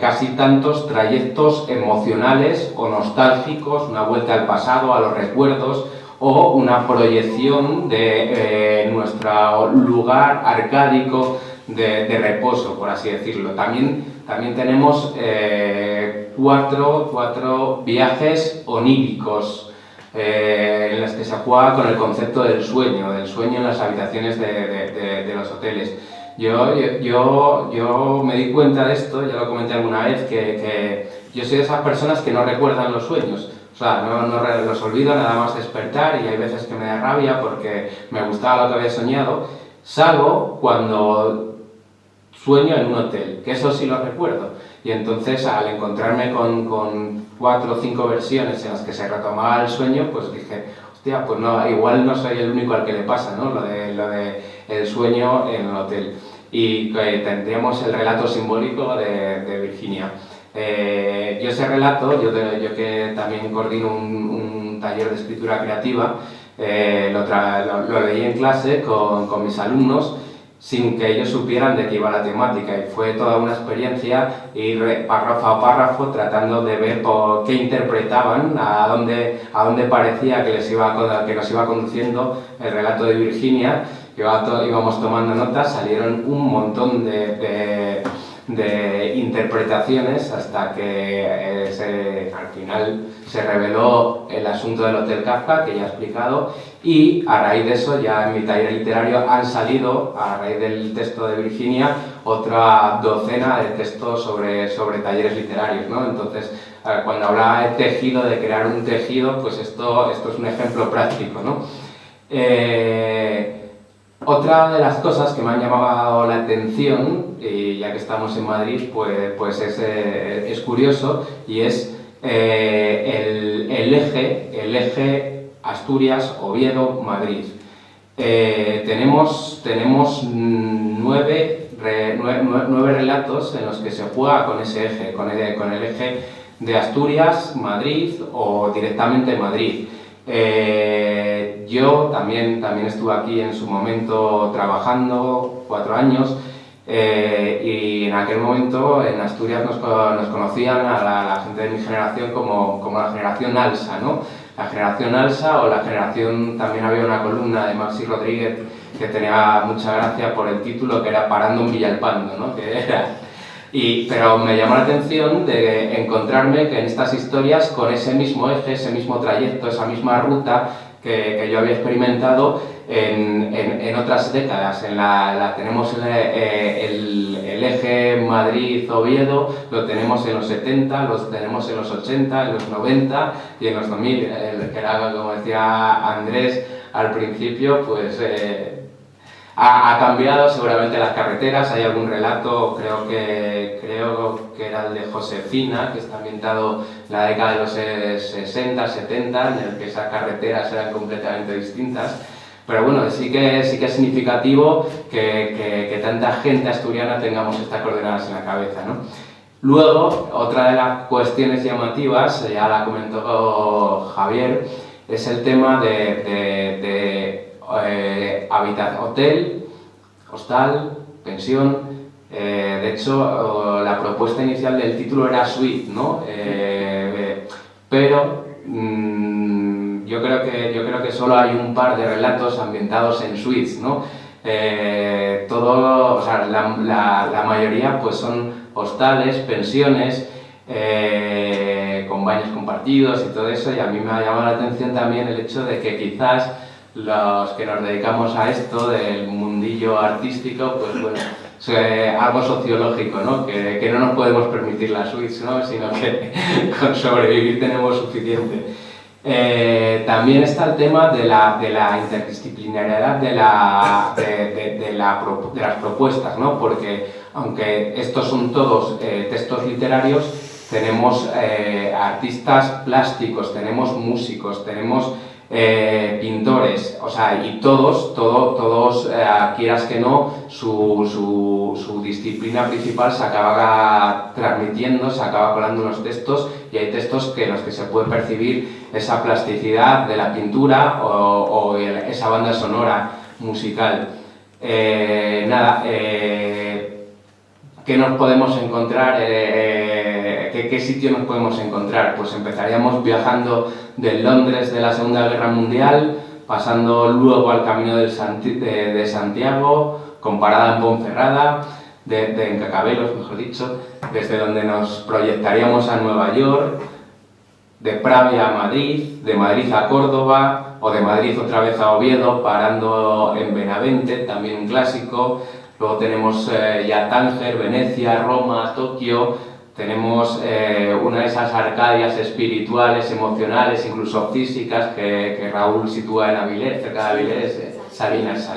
casi tantos trayectos emocionales o nostálgicos, una vuelta al pasado, a los recuerdos, o una proyección de nuestro lugar arcádico de reposo, por así decirlo. También tenemos 4 viajes oníricos, en los que se juega con el concepto del sueño en las habitaciones de los hoteles. Yo me di cuenta de esto, ya lo comenté alguna vez, que yo soy de esas personas que no recuerdan los sueños. O sea, no los olvido nada más despertar, y hay veces que me da rabia porque me gustaba lo que había soñado, salvo cuando sueño en un hotel, que eso sí lo recuerdo. Y entonces, al encontrarme con 4 o 5 versiones en las que se retomaba el sueño, pues dije, hostia, pues no, igual no soy el único al que le pasa, ¿no? Lo de el sueño en el hotel. Y tendríamos el relato simbólico de Virginia. Yo ese relato, yo que también coordino un taller de escritura creativa, lo leí en clase con mis alumnos sin que ellos supieran de qué iba la temática, y fue toda una experiencia ir párrafo a párrafo tratando de ver qué interpretaban, a dónde parecía que nos iba conduciendo el relato de Virginia. Íbamos tomando notas, salieron un montón de interpretaciones hasta que al final se reveló el asunto del Hotel Kafka, que ya he explicado, y a raíz de eso, ya en mi taller literario han salido, a raíz del texto de Virginia, otra docena de textos sobre talleres literarios, ¿no? Entonces, cuando hablaba de tejido, de crear un tejido, pues esto es un ejemplo práctico, ¿no? Otra de las cosas que me han llamado la atención, y ya que estamos en Madrid, pues es curioso, y es el eje Asturias-Oviedo-Madrid. Tenemos 9 relatos en los que se juega con ese eje, con el eje de Asturias, Madrid o directamente Madrid. Yo también estuve aquí en su momento trabajando 4 años y en aquel momento en Asturias nos conocían a la gente de mi generación como la generación Alsa, ¿no? La generación Alsa o la generación, también había una columna de Maxi Rodríguez que tenía mucha gracia por el título, que era Parando en Villalpando, ¿no? Pero me llamó la atención de encontrarme que en estas historias, con ese mismo eje, ese mismo trayecto, esa misma ruta que yo había experimentado en otras décadas. Tenemos el eje Madrid-Oviedo, lo tenemos en los 70, lo tenemos en los 80, en los 90 y en los 2000, que era, como decía Andrés al principio, pues ha cambiado seguramente las carreteras. Hay algún relato, creo que era el de Josefina, que está ambientado en la década de los 60, 70, en el que esas carreteras eran completamente distintas. Pero bueno, sí que es significativo que tanta gente asturiana tengamos estas coordenadas en la cabeza, ¿no? Luego, otra de las cuestiones llamativas, ya la comentó Javier, es el tema de hotel, hostal, pensión. De hecho, la propuesta inicial del título era suite, ¿no? Pero yo creo que solo hay un par de relatos ambientados en suites, ¿no? La mayoría pues son hostales, pensiones, con baños compartidos y todo eso, y a mí me ha llamado la atención también el hecho de que quizás los que nos dedicamos a esto del mundillo artístico, pues bueno, es algo sociológico, ¿no? Que no nos podemos permitir las suites, ¿no? Sino que con sobrevivir tenemos suficiente. También está el tema de la interdisciplinariedad de las propuestas, ¿no? Porque aunque estos son todos textos literarios, tenemos artistas plásticos, tenemos músicos, tenemos pintores, o sea, y todos, quieras que no, su disciplina principal se acaba transmitiendo, se acaba colando en los textos, y hay textos en los que se puede percibir esa plasticidad de la pintura o esa banda sonora musical. ¿Qué nos podemos encontrar? ¿Qué sitio nos podemos encontrar? Pues empezaríamos viajando de Londres de la Segunda Guerra Mundial, pasando luego al Camino de Santiago, con parada en Ponferrada, en Cacabelos, mejor dicho, desde donde nos proyectaríamos a Nueva York, de Pravia a Madrid, de Madrid a Córdoba, o de Madrid otra vez a Oviedo, parando en Benavente, también un clásico. Luego tenemos ya Tánger, Venecia, Roma, Tokio. Tenemos una de esas Arcadias espirituales, emocionales, incluso físicas, que Raúl sitúa en Avilés, cerca de Avilés, Salinas.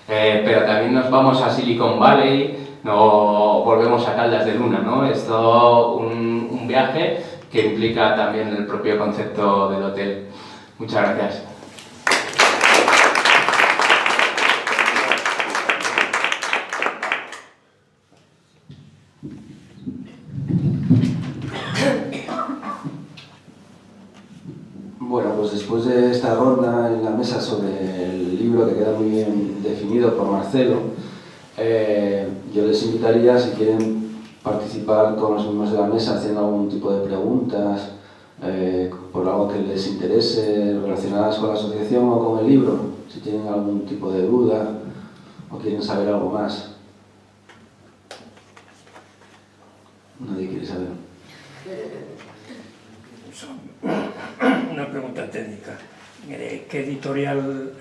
Pero también nos vamos a Silicon Valley, no volvemos a Caldas de Luna, ¿no? Es todo un viaje que implica también el propio concepto del hotel. Muchas gracias. Bueno, pues después de esta ronda en la mesa sobre el libro, que queda muy bien definido por Marcelo, yo les invitaría, si quieren participar con los miembros de la mesa haciendo algún tipo de preguntas por algo que les interese relacionadas con la asociación o con el libro, si tienen algún tipo de duda o quieren saber algo más. Nadie quiere saber. Una pregunta técnica. ¿Qué editorial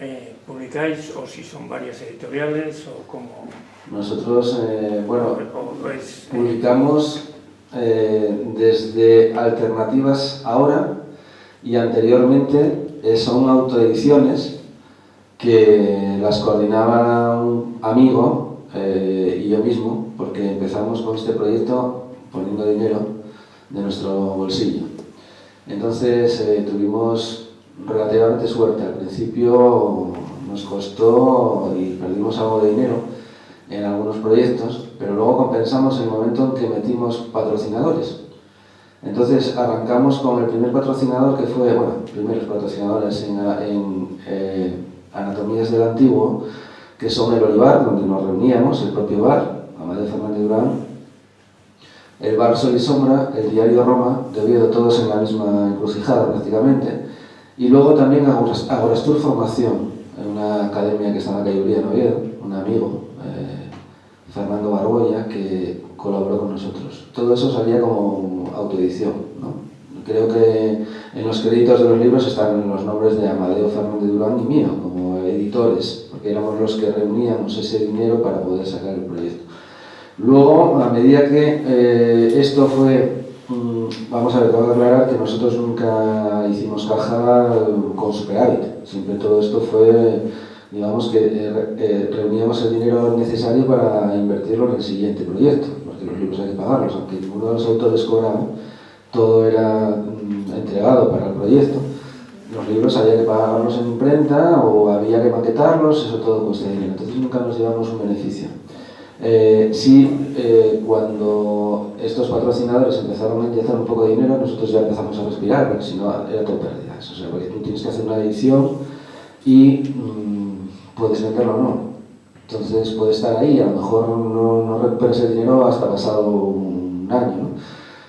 publicáis? ¿O si son varias editoriales? ¿O cómo? Nosotros, publicamos desde Alternativas Ahora, y anteriormente son autoediciones que las coordinaba un amigo y yo mismo, porque empezamos con este proyecto poniendo dinero de nuestro bolsillo. Entonces tuvimos relativamente suerte. Al principio nos costó y perdimos algo de dinero en algunos proyectos, pero luego compensamos el momento en que metimos patrocinadores. Entonces arrancamos con el primer patrocinador que fue, bueno, primeros patrocinadores en Anatomías del Antiguo, que son el Olivar, donde nos reuníamos, el propio bar, Amadeo Fernández Durán, el bar Sol y Sombra, el diario Roma, de Oviedo, todos en la misma encrucijada prácticamente, y luego también Agorastur Formación, en una academia que está en la calle Uría en Oviedo, un amigo, Fernando Barboya, que colaboró con nosotros. Todo eso salía como autoedición, ¿no? Creo que en los créditos de los libros están los nombres de Amadeo Fernández Durán y mío, como editores, porque éramos los que reuníamos ese dinero para poder sacar el proyecto. Luego, a medida que esto fue, vamos a ver, tengo que aclarar que nosotros nunca hicimos caja con superávit, siempre todo esto fue, digamos que reuníamos el dinero necesario para invertirlo en el siguiente proyecto, porque los libros hay que pagarlos, aunque ninguno de los autores cobraba, todo era entregado para el proyecto. Los libros había que pagarlos en imprenta o había que maquetarlos, eso todo cuesta dinero, entonces nunca nos llevamos un beneficio. Cuando estos patrocinadores empezaron a inyectar un poco de dinero, nosotros ya empezamos a respirar, porque si no era todo pérdidas. O sea, porque tú tienes que hacer una edición y puedes venderlo o no. Entonces puede estar ahí, a lo mejor no recuperas el dinero hasta pasado un año, ¿no?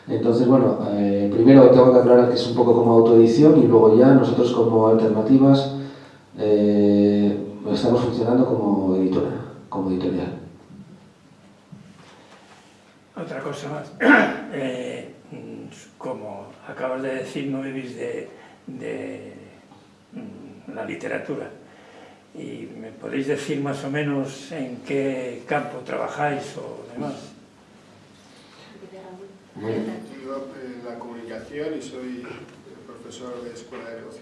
Entonces, bueno, primero tengo que aclarar que es un poco como autoedición y luego ya nosotros como alternativas estamos funcionando como editora, como editorial. Otra cosa más, como acabas de decir, no vivís de la literatura. ¿Y me podéis decir más o menos en qué campo trabajáis o demás? Yo en la comunicación y soy profesor de escuela de negocio.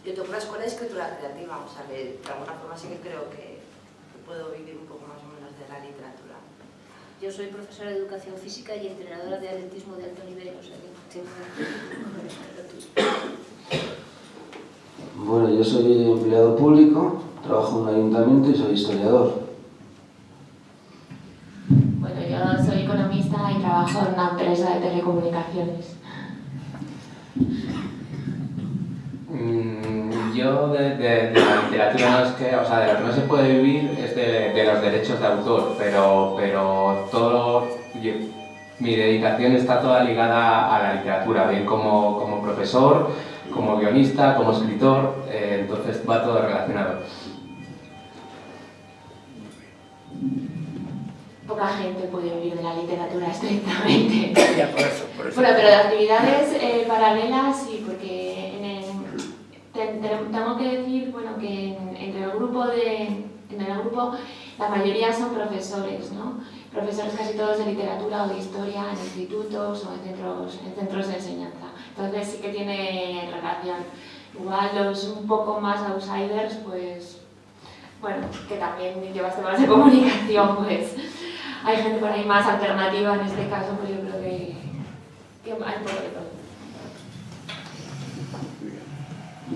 Yo tengo una escuela de escritura creativa, o sea, de alguna forma sí que creo que puedo vivir un poco más o menos de la literatura. Yo soy profesora de educación física y entrenadora de atletismo de alto nivel, o sea que tengo Bueno, yo soy empleado público, trabajo en un ayuntamiento y soy historiador. Bueno, yo soy economista y trabajo en una empresa de telecomunicaciones. Yo de la literatura no es que, o sea, de lo que no se puede vivir es de los derechos de autor, pero mi dedicación está toda ligada a la literatura, bien como profesor, como guionista, como escritor, entonces va todo relacionado. Poca gente puede vivir de la literatura estrictamente. Ya, por eso. Bueno, pero de actividades paralelas sí, porque tengo que decir, bueno, que en el grupo la mayoría son profesores, ¿no? Profesores casi todos de literatura o de historia en institutos o en centros de enseñanza. Entonces sí que tiene relación. Igual los un poco más outsiders, pues, bueno, que también llevas temas de comunicación, pues hay gente por ahí más alternativa en este caso, pero yo creo que hay un poco de todo.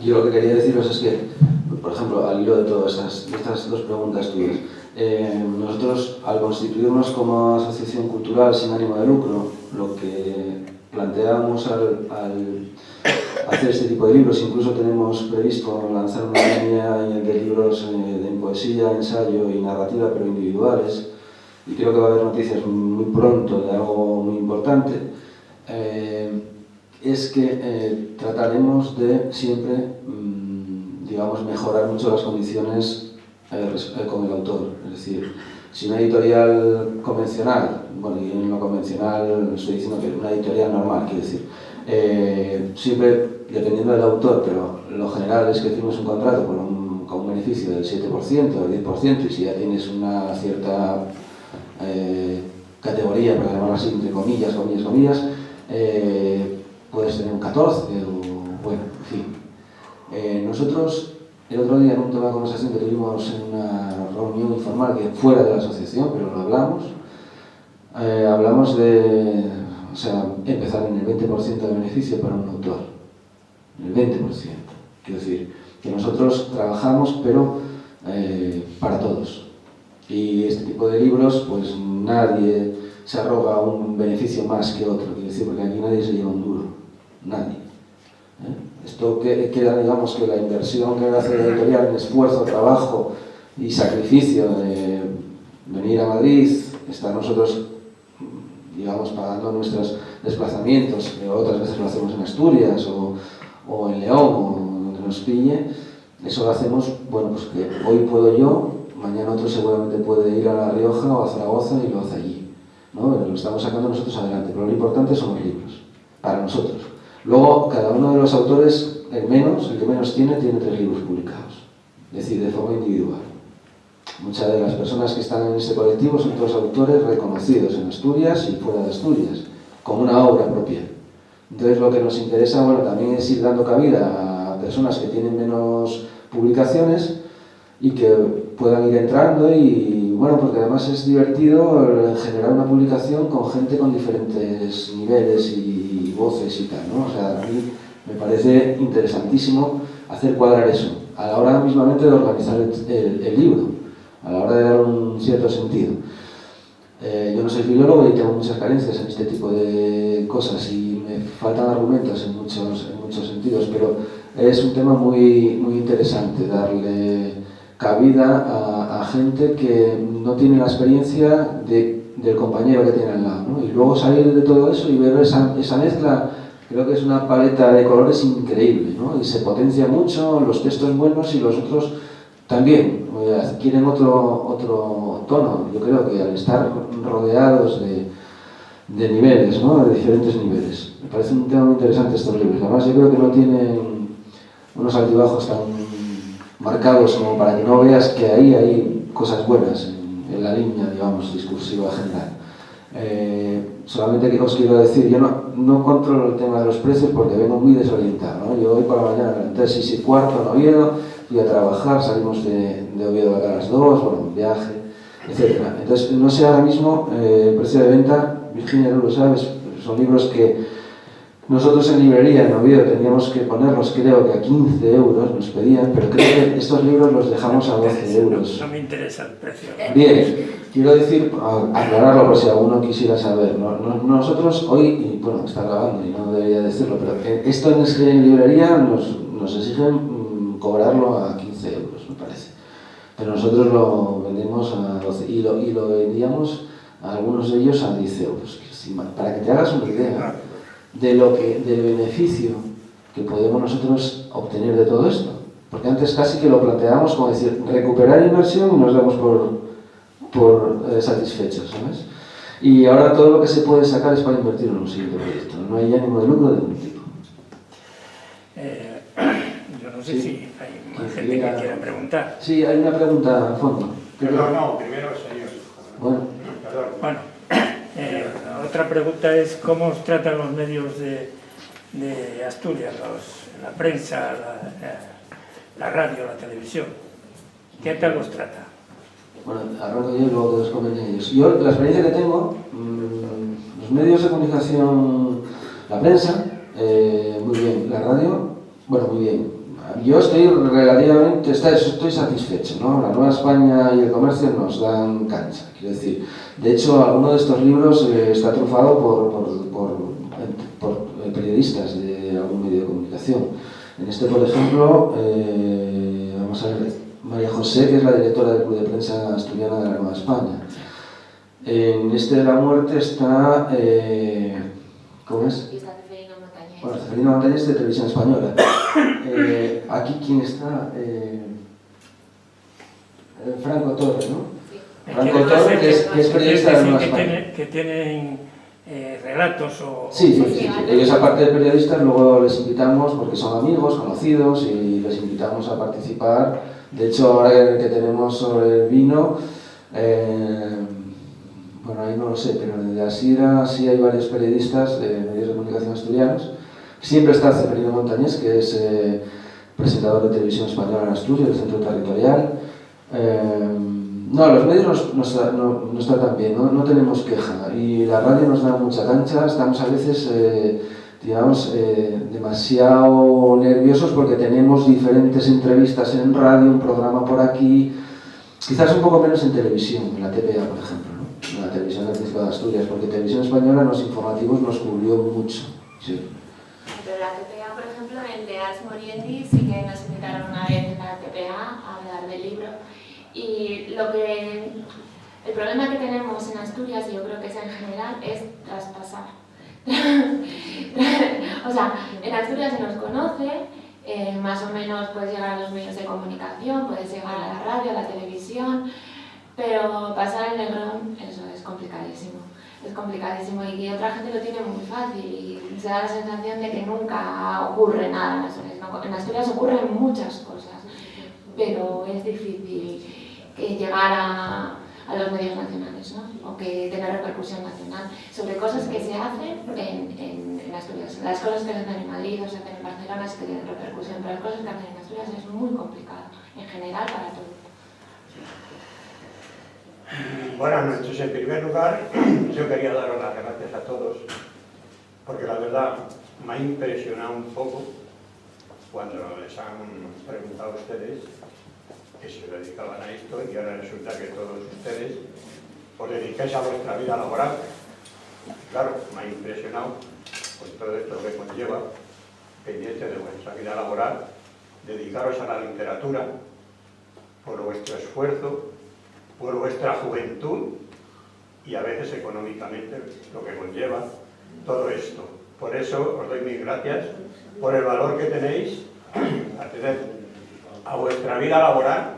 Yo lo que quería deciros es que, por ejemplo, al hilo de todas estas dos preguntas tuyas, nosotros al constituirnos como asociación cultural sin ánimo de lucro, lo que planteamos al hacer este tipo de libros, incluso tenemos previsto lanzar una línea de libros de poesía, ensayo y narrativa, pero individuales, y creo que va a haber noticias muy pronto de algo muy importante, es que trataremos de siempre, digamos, mejorar mucho las condiciones con el autor. Es decir, si una editorial convencional, bueno, y en lo convencional estoy diciendo que una editorial normal, quiero decir, siempre dependiendo del autor, pero lo general es que firmes un contrato con un beneficio del 7% o del 10%, y si ya tienes una cierta categoría, para llamarlo así, entre comillas, puedes tener un 14 o, bueno, en fin. Nosotros el otro día en un tema de conversación que tuvimos en una reunión informal que fuera de la asociación, pero lo hablamos de, o sea, empezar en el 20% de beneficio para un autor, el 20%. Quiero decir, que nosotros trabajamos, pero para todos. Y este tipo de libros, pues nadie se arroga un beneficio más que otro, quiero decir, porque aquí nadie se lleva un duro, nadie. Esto queda, digamos, que la inversión que hace la editorial en esfuerzo, trabajo y sacrificio de venir a Madrid, estar nosotros, digamos, pagando nuestros desplazamientos, que otras veces lo hacemos en Asturias o en León o donde nos pille, eso lo hacemos, bueno, pues que hoy puedo yo, mañana otro seguramente puede ir a La Rioja o a Zaragoza y lo hace allí, ¿no? Lo estamos sacando nosotros adelante, pero lo importante son los libros, para nosotros. Luego, cada uno de los autores, el que menos tiene 3 libros publicados, es decir, de forma individual. Muchas de las personas que están en este colectivo son todos autores reconocidos en Asturias y fuera de Asturias, con una obra propia. Entonces, lo que nos interesa, bueno, también es ir dando cabida a personas que tienen menos publicaciones y que puedan ir entrando y, bueno, porque además es divertido generar una publicación con gente con diferentes niveles y voces y tal, ¿no? O sea, a mí me parece interesantísimo hacer cuadrar eso, a la hora mismamente de organizar el libro, a la hora de dar un cierto sentido. Yo no soy filólogo y tengo muchas carencias en este tipo de cosas y me faltan argumentos en muchos sentidos, pero es un tema muy, muy interesante darle cabida a gente que no tiene la experiencia del compañero que tiene al lado, ¿no? Y luego salir de todo eso y ver esa mezcla, creo que es una paleta de colores increíble, ¿no? Y se potencia mucho, los textos buenos y los otros también adquieren otro tono. Yo creo que al estar rodeados de niveles, ¿no? De diferentes niveles. Me parece un tema muy interesante estos libros. Además, yo creo que no tienen unos altibajos tan marcados como para que no veas que ahí hay cosas buenas en la línea, digamos, discursiva general. Solamente que os quiero decir, yo no controlo el tema de los precios porque vengo muy desorientado, ¿no? Yo hoy por la mañana me levanté a 6:15 en Oviedo, fui a trabajar, salimos de Oviedo a las 2, bueno, viaje, etc. Entonces, no sé ahora mismo el precio de venta, Virginia, tú lo sabes, son libros que nosotros en librería en Oviedo teníamos que ponerlos, creo que a 15 euros nos pedían, pero creo que estos libros los dejamos a 12 euros. No me interesa el precio. Bien, quiero decir, aclararlo por si alguno quisiera saber. Nosotros hoy, y bueno, está grabando y no debería decirlo, pero esto en librería nos exigen cobrarlo a 15 euros, me parece. Pero nosotros lo vendemos a 12 y lo vendíamos a algunos de ellos a 10 euros. Para que te hagas una idea del beneficio que podemos nosotros obtener de todo esto. Porque antes casi que lo planteábamos como decir, recuperar inversión y nos damos por satisfechos, ¿sabes? Y ahora todo lo que se puede sacar es para invertir en un siguiente proyecto. No hay ánimo de lucro de ningún tipo. Yo no sé si hay más gente que quiera preguntar. Sí, hay una pregunta a fondo. Perdón, no, primero el señor. Bueno. Bueno, otra pregunta es cómo os tratan los medios de Asturias, la prensa, la radio, la televisión. ¿Qué tal los trata? Bueno, arranco yo y luego te responden ellos. Yo, la experiencia que tengo, los medios de comunicación, la prensa, muy bien, la radio, bueno, muy bien. Yo estoy relativamente, estoy satisfecho, ¿no? La Nueva España y el Comercio nos dan cancha, quiero decir. De hecho, alguno de estos libros está trufado por periodistas de algún medio de comunicación. En este, por ejemplo, vamos a ver, María José, que es la directora del Club de Prensa Asturiana de la Nueva España. En este de la muerte está, ¿cómo es? Bueno, Ceferino Montañés de Televisión Española. Aquí, ¿quién está? Franco Torre, ¿no? Sí. Franco Torre, que es periodista de la Nueva España. Que tienen relatos o... Sí. Ellos, aparte de periodistas, luego les invitamos, porque son amigos, conocidos, y les invitamos a participar. De hecho, ahora que tenemos sobre el vino, bueno, ahí no lo sé, pero en la Sidra sí hay varios periodistas de medios de comunicación asturianos. Siempre está Ceferino Montañés, que es presentador de televisión española en Asturias, del Centro Territorial. No, los medios no está tan bien, no tenemos queja, y la radio nos da mucha cancha, estamos a veces, digamos, demasiado nerviosos porque tenemos diferentes entrevistas en radio, un programa por aquí, quizás un poco menos en televisión, en la TPA, por ejemplo, ¿no? En la televisión del Principado de Asturias, porque Televisión Española en los informativos nos cubrió mucho. Sí. Pero la TPA, por ejemplo, en de Ars Moriendi sí que nos invitaron una vez en la TPA a hablar del libro. Y el problema que tenemos en Asturias, y yo creo que es en general, es traspasar. O sea, en Asturias se nos conoce, más o menos puedes llegar a los medios de comunicación, puedes llegar a la radio, a la televisión, pero pasar el Negrón, eso es complicadísimo. Es complicadísimo y otra gente lo tiene muy fácil y se da la sensación de que nunca ocurre nada en Asturias. En Asturias ocurren muchas cosas, pero es difícil llegar a los medios nacionales, ¿no? O que tenga repercusión nacional sobre cosas que se hacen en Asturias. Las cosas que se hacen en Madrid o se hacen en Barcelona sí que tienen repercusión, pero las cosas que hacen en Asturias es muy complicado, en general para todos. Buenas noches. En primer lugar, yo quería daros las gracias a todos, porque la verdad me ha impresionado un poco cuando les han preguntado a ustedes que se dedicaban a esto y ahora resulta que todos ustedes os dedicáis a vuestra vida laboral. Claro, me ha impresionado con todo esto que conlleva, pendiente de vuestra vida laboral, dedicaros a la literatura por vuestro esfuerzo, por vuestra juventud y a veces económicamente lo que conlleva todo esto. Por eso os doy mis gracias por el valor que tenéis a tener a vuestra vida laboral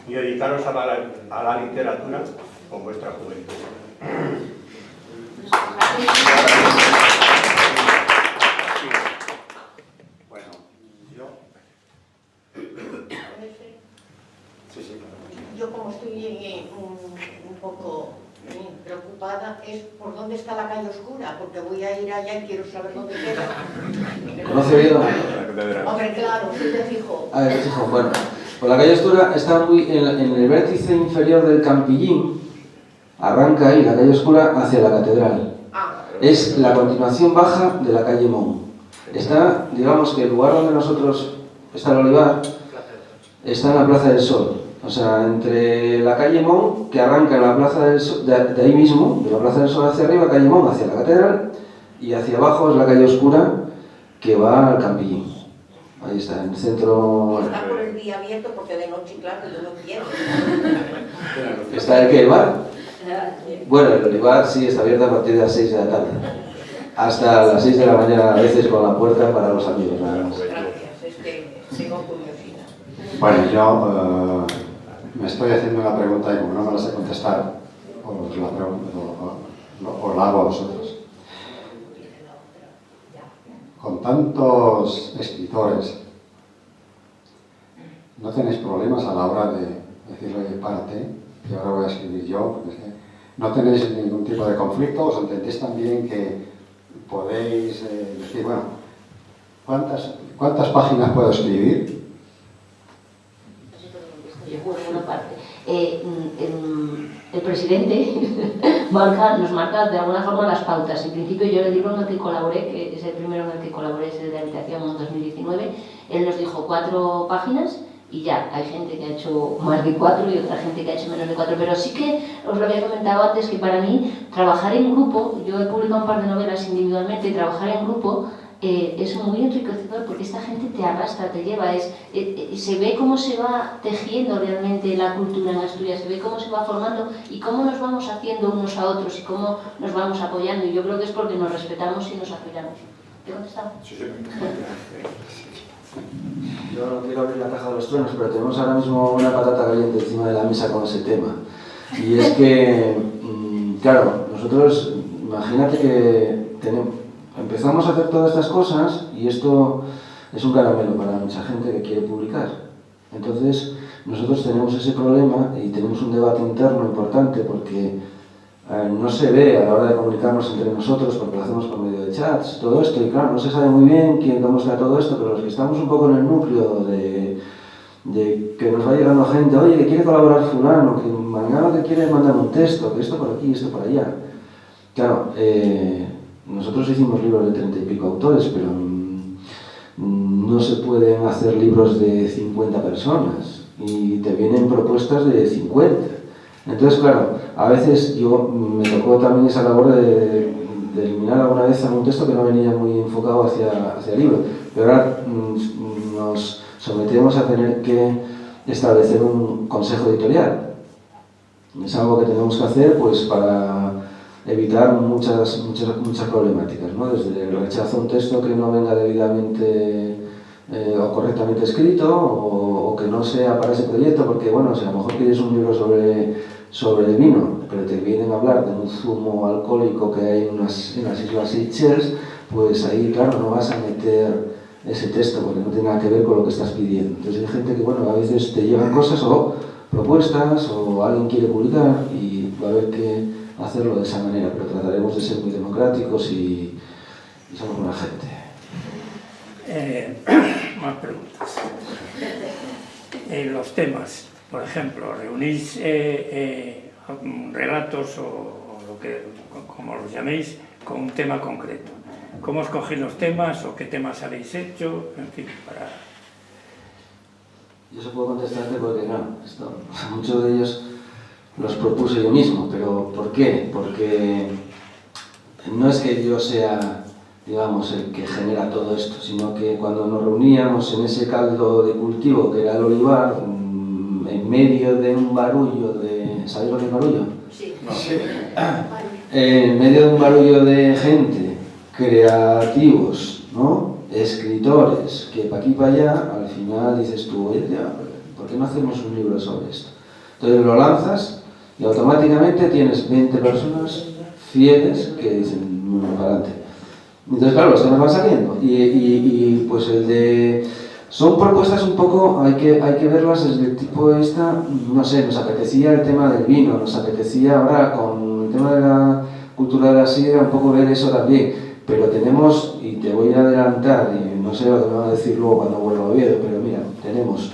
y dedicaros a la literatura con vuestra juventud. Bueno, yo... Sí, Yo como estoy un poco preocupada es por dónde está la calle oscura, porque voy a ir allá y quiero saber dónde queda. ¿Conoce bien? Hombre, claro, sí te fijo. A ver, fijo, bueno, pues la calle Oscura está muy en el vértice inferior del Campillín, arranca ahí la calle Oscura hacia la catedral. Es la continuación baja de la calle Mon. Está, digamos que el lugar donde nosotros está el olivar, está en la Plaza del Sol. O sea, entre la calle Mon, que arranca en la Plaza del Sol, de ahí mismo, de la Plaza del Sol hacia arriba, calle Mon hacia la catedral, y hacia abajo es la calle Oscura que va al Campillín. Ahí está, en el centro... Está por el día abierto porque de noche, claro, yo no quiero. ¿Está el qué, el bar? Bueno, el olivar sí está abierto a partir de las 6 de la tarde. Hasta las 6 de la mañana, a veces con la puerta para los amigos, nada más. Gracias, es que tengo curiosidad. Bueno, yo me estoy haciendo una pregunta y como no me la sé contestar, os la hago a vosotros. Con tantos escritores, ¿no tenéis problemas a la hora de decirle, oye, párate, que ahora voy a escribir yo? Porque no tenéis ningún tipo de conflicto, os entendéis también que podéis decir, bueno, ¿cuántas páginas puedo escribir? Bueno, una parte. El presidente nos marca de alguna forma las pautas. En principio yo el libro en el que colaboré, que es el primero en el que colaboré, es el de Habitación en 2019, él nos dijo 4 páginas y ya, hay gente que ha hecho más de 4 y otra gente que ha hecho menos de 4, pero sí que os lo había comentado antes que para mí trabajar en grupo, yo he publicado un par de novelas individualmente, y trabajar en grupo es muy enriquecedor porque esta gente te arrastra, te lleva, se ve cómo se va tejiendo realmente la cultura en Asturias, se ve cómo se va formando y cómo nos vamos haciendo unos a otros y cómo nos vamos apoyando, y yo creo que es porque nos respetamos y nos apoyamos. ¿Te he contestado? Sí, sí. Yo no quiero abrir la caja de los truenos, pero tenemos ahora mismo una patata caliente encima de la mesa con ese tema. Y es que, claro, nosotros, imagínate que empezamos a hacer todas estas cosas y esto es un caramelo para mucha gente que quiere publicar. Entonces, nosotros tenemos ese problema y tenemos un debate interno importante porque no se ve a la hora de comunicarnos entre nosotros porque lo hacemos por medio de chats, todo esto, y claro, no se sabe muy bien cómo está todo esto, pero los que estamos un poco en el núcleo de que nos va llegando gente, oye, que quiere colaborar fulano, que mañana que quiere mandar un texto, que esto por aquí, esto por allá. Claro, nosotros hicimos libros de 30 y pico autores, pero no se pueden hacer libros de 50 personas y te vienen propuestas de 50. Entonces, claro, a veces me tocó también esa labor de eliminar alguna vez algún texto que no venía muy enfocado hacia el libro, pero ahora nos sometemos a tener que establecer un consejo editorial. Es algo que tenemos que hacer pues para evitar muchas problemáticas, ¿no? Desde el rechazo a un texto que no venga debidamente o correctamente escrito o que no sea para ese proyecto, porque bueno, si a lo mejor quieres un libro sobre el vino, pero te vienen a hablar de un zumo alcohólico que hay en las Islas Seychelles, pues ahí claro no vas a meter ese texto porque no tiene nada que ver con lo que estás pidiendo. Entonces hay gente que bueno, a veces te llevan cosas o propuestas o alguien quiere publicar y va a haber que hacerlo de esa manera, pero trataremos de ser muy democráticos y somos buena gente. Más preguntas. Los temas, por ejemplo, reunís relatos o lo que, como los llaméis, con un tema concreto. ¿Cómo escogéis los temas o qué temas habéis hecho? En fin, para... Yo se puedo contestarte porque no, muchos de ellos los propuse yo mismo, pero ¿por qué? Porque no es que yo sea, digamos, el que genera todo esto, sino que cuando nos reuníamos en ese caldo de cultivo que era el olivar, en medio de un barullo de... ¿Sabéis lo que es barullo? Sí. No. Sí. En medio de un barullo de gente, creativos, ¿no? Escritores, que pa' aquí y pa' allá, al final dices tú, oye, ¿por qué no hacemos un libro sobre esto? Entonces lo lanzas y automáticamente tienes 20 personas fieles que dicen, para adelante. Entonces, claro, los temas van saliendo. Y pues el de... Son propuestas un poco, hay que verlas desde el tipo de esta, no sé, nos apetecía el tema del vino, nos apetecía ahora con el tema de la cultura de la sidra un poco ver eso también. Pero tenemos, y te voy a adelantar, y no sé lo que me van a decir luego cuando vuelva a Oviedo, pero mira, tenemos,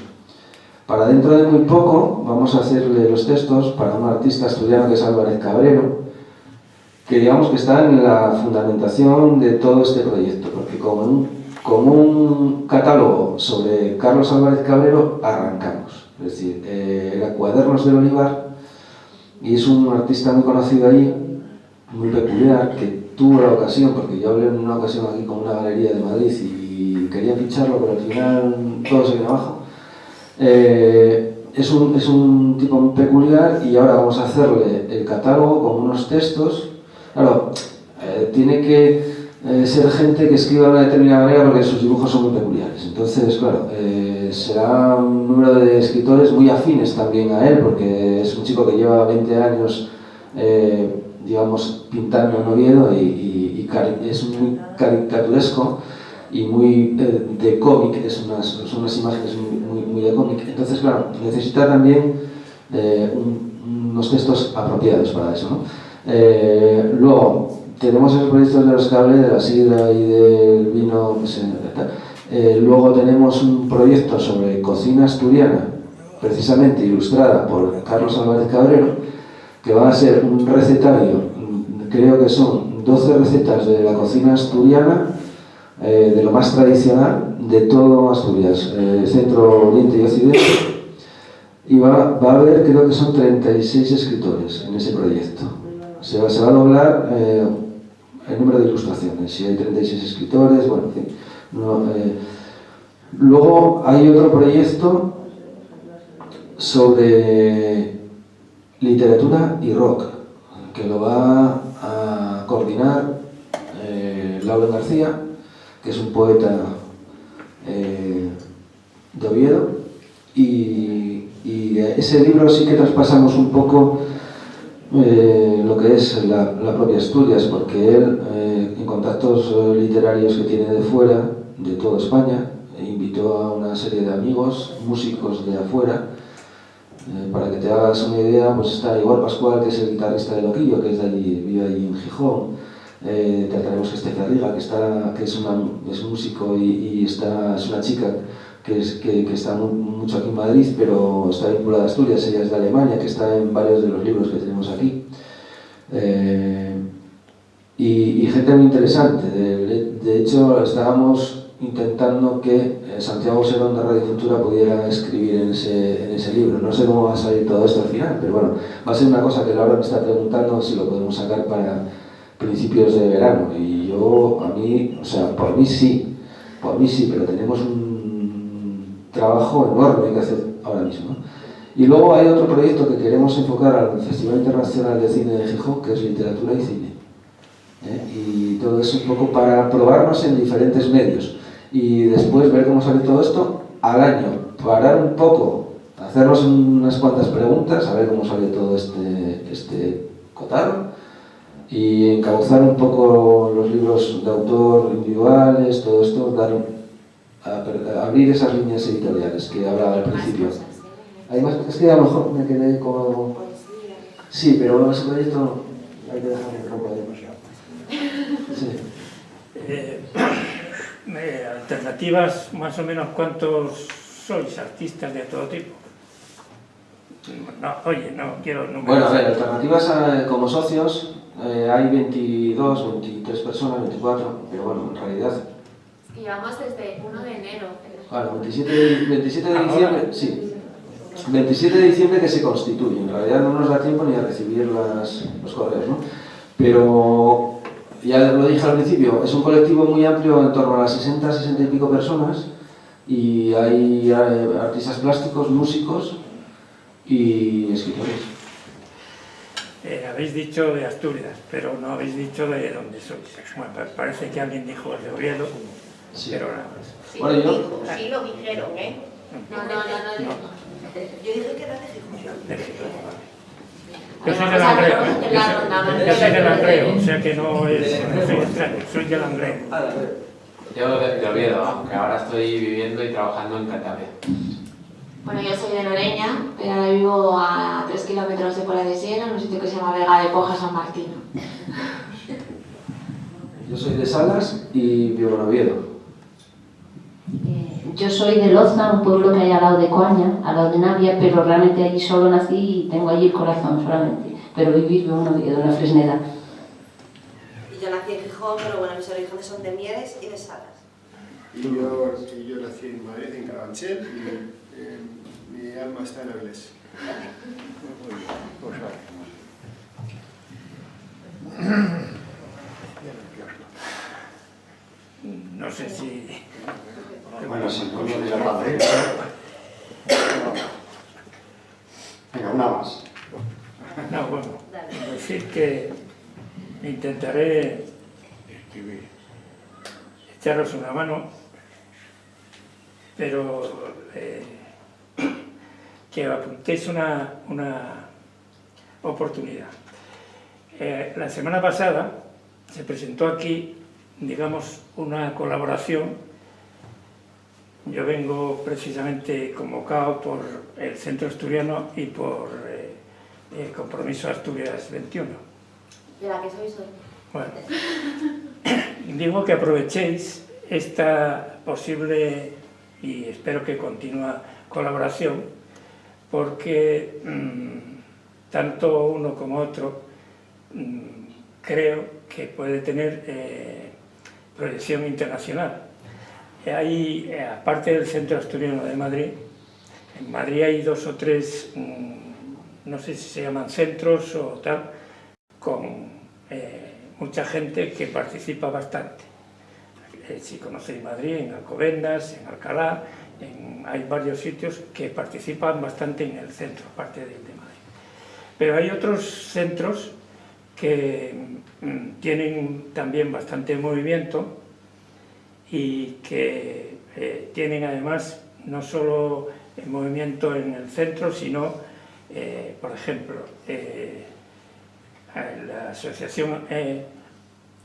para dentro de muy poco, vamos a hacerle los textos para un artista asturiano que es Álvarez Cabrero, que digamos que está en la fundamentación de todo este proyecto, porque con un catálogo sobre Carlos Álvarez Cabrero arrancamos. Es decir, era Cuadernos del Olivar, y es un artista muy conocido allí, muy peculiar, que tuvo la ocasión, porque yo hablé en una ocasión aquí con una galería de Madrid y quería ficharlo, pero al final todo se viene abajo. Es un tipo muy peculiar y ahora vamos a hacerle el catálogo con unos textos. Claro, tiene que ser gente que escriba de una determinada manera porque sus dibujos son muy peculiares. Entonces, claro, será un número de escritores muy afines también a él, porque es un chico que lleva 20 años digamos, pintando en Oviedo y es muy caricaturesco y muy de cómic, son unas imágenes muy de cómic. Entonces, claro, necesita también unos textos apropiados para eso, ¿no? Luego, tenemos esos proyectos de los que hablé, de la sidra y del vino, luego tenemos un proyecto sobre cocina asturiana, precisamente ilustrada por Carlos Álvarez Cabrero, que va a ser un recetario, creo que son 12 recetas de la cocina asturiana, de lo más tradicional de todo Asturias, centro, oriente y occidente, y va a haber, creo que son 36 escritores en ese proyecto. Se va a doblar el número de ilustraciones, si hay 36 escritores, bueno, en fin. Luego hay otro proyecto sobre literatura y rock, que lo va a coordinar Laura García, que es un poeta de Oviedo, y ese libro sí que traspasamos un poco lo que es la propia Asturias, porque él, en contactos literarios que tiene de fuera, de toda España, invitó a una serie de amigos, músicos de afuera, Para que te hagas una idea, pues está Igor Pascual, que es el guitarrista de Loquillo, que es de allí, vive allí en Gijón. Tenemos Este Ferriga, que es un músico y es una chica que está mucho aquí en Madrid, pero está vinculada a Asturias, ella es de Alemania, que está en varios de los libros que tenemos aquí. Y gente muy interesante. De hecho, estábamos intentando que Santiago Serón de Radio Futura pudiera escribir en ese libro. No sé cómo va a salir todo esto al final, pero bueno, va a ser una cosa que Laura me está preguntando si lo podemos sacar para principios de verano. Y yo, por mí sí, pero tenemos un trabajo enorme que hacer ahora mismo. Y luego hay otro proyecto que queremos enfocar al Festival Internacional de Cine de Gijón, que es Literatura y Cine. Y todo eso un poco para probarnos en diferentes medios y después ver cómo sale todo esto al año, parar un poco, hacernos unas cuantas preguntas, a ver cómo sale todo este cotarro y encauzar un poco los libros de autor individuales, todo esto, abrir esas líneas editoriales que hablaba al principio. Hay más, es que a lo mejor me quedé como... Sí, pero ese proyecto hay que dejarlo un poco de... Sí. Alternativas, más o menos, ¿cuántos sois artistas de todo tipo? No, oye, no quiero... Bueno, a ver, alternativas como socios hay 22, 23 personas, 24, pero bueno, en realidad... Y llevamos desde 1 de enero. Claro, 27 de diciembre, sí. 27 de diciembre que se constituye. En realidad no nos da tiempo ni a recibir los correos, ¿no? Pero... Ya lo dije al principio, es un colectivo muy amplio, en torno a las 60 y pico personas, y hay artistas plásticos, músicos y escritores. Habéis dicho de Asturias, pero no habéis dicho de dónde sois. Bueno, parece que alguien dijo de Oviedo, sí. Pero nada más. Sí, bueno, sí lo dijeron, ¿eh? No. Yo dije que era de Gijón. De Gijón, vale. Yo soy del Langreo, yo soy del Langreo, o sea que no soy extraño, soy del Langreo. Yo de Oviedo, aunque ahora estoy viviendo y trabajando en Cantabria. Bueno, yo soy de Noreña, pero ahora vivo a 3 kilómetros de Pola de Siena, en un sitio que se llama Vega de Poja, San Martino. Yo soy de Salas y vivo en Oviedo. Yo soy de Loza, un pueblo que hay al lado de Coaña, al lado de Navia, pero realmente allí solo nací y tengo allí el corazón solamente. Pero vivo en Oviedo, en la Fresneda. Y yo nací en Gijón, pero bueno, mis orígenes son de Mieres y de Salas. Y yo nací en Madrid, en Carabanchel, y mi alma está en Avilés. No sé si... Bueno, si no me la padre. Venga, una más. No, bueno, decir que intentaré echaros una mano, pero que apuntéis una oportunidad. La semana pasada se presentó aquí, digamos, una colaboración. Yo vengo precisamente convocado por el Centro Asturiano y por el Compromiso Asturias 21. De la que soy. Bueno, digo que aprovechéis esta posible y espero que continua colaboración, porque tanto uno como otro creo que puede tener proyección internacional. Hay, aparte del Centro Asturiano de Madrid, en Madrid hay 2 o 3, no sé si se llaman centros o tal, con mucha gente que participa bastante. Si conocéis Madrid, en Alcobendas, en Alcalá, hay varios sitios que participan bastante en el centro, aparte del de Madrid. Pero hay otros centros que tienen también bastante movimiento y que tienen además no solo el movimiento en el centro, sino, por ejemplo, la Asociación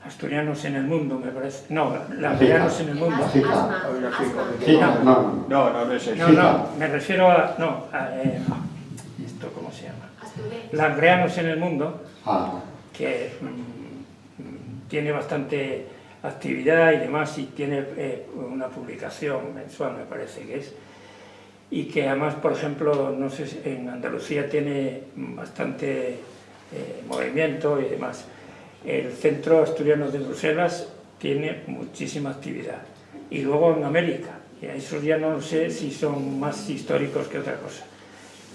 Asturianos en el Mundo, me parece. No, Langueanos en el Mundo. La FIFA. No, me refiero a... Langreanos en el Mundo, Ah, que tiene bastante actividad y demás, y tiene una publicación mensual, me parece que es, y que además, por ejemplo, no sé, en Andalucía tiene bastante movimiento y demás. El Centro Asturiano de Bruselas tiene muchísima actividad. Y luego en América, y a esos ya no sé si son más históricos que otra cosa.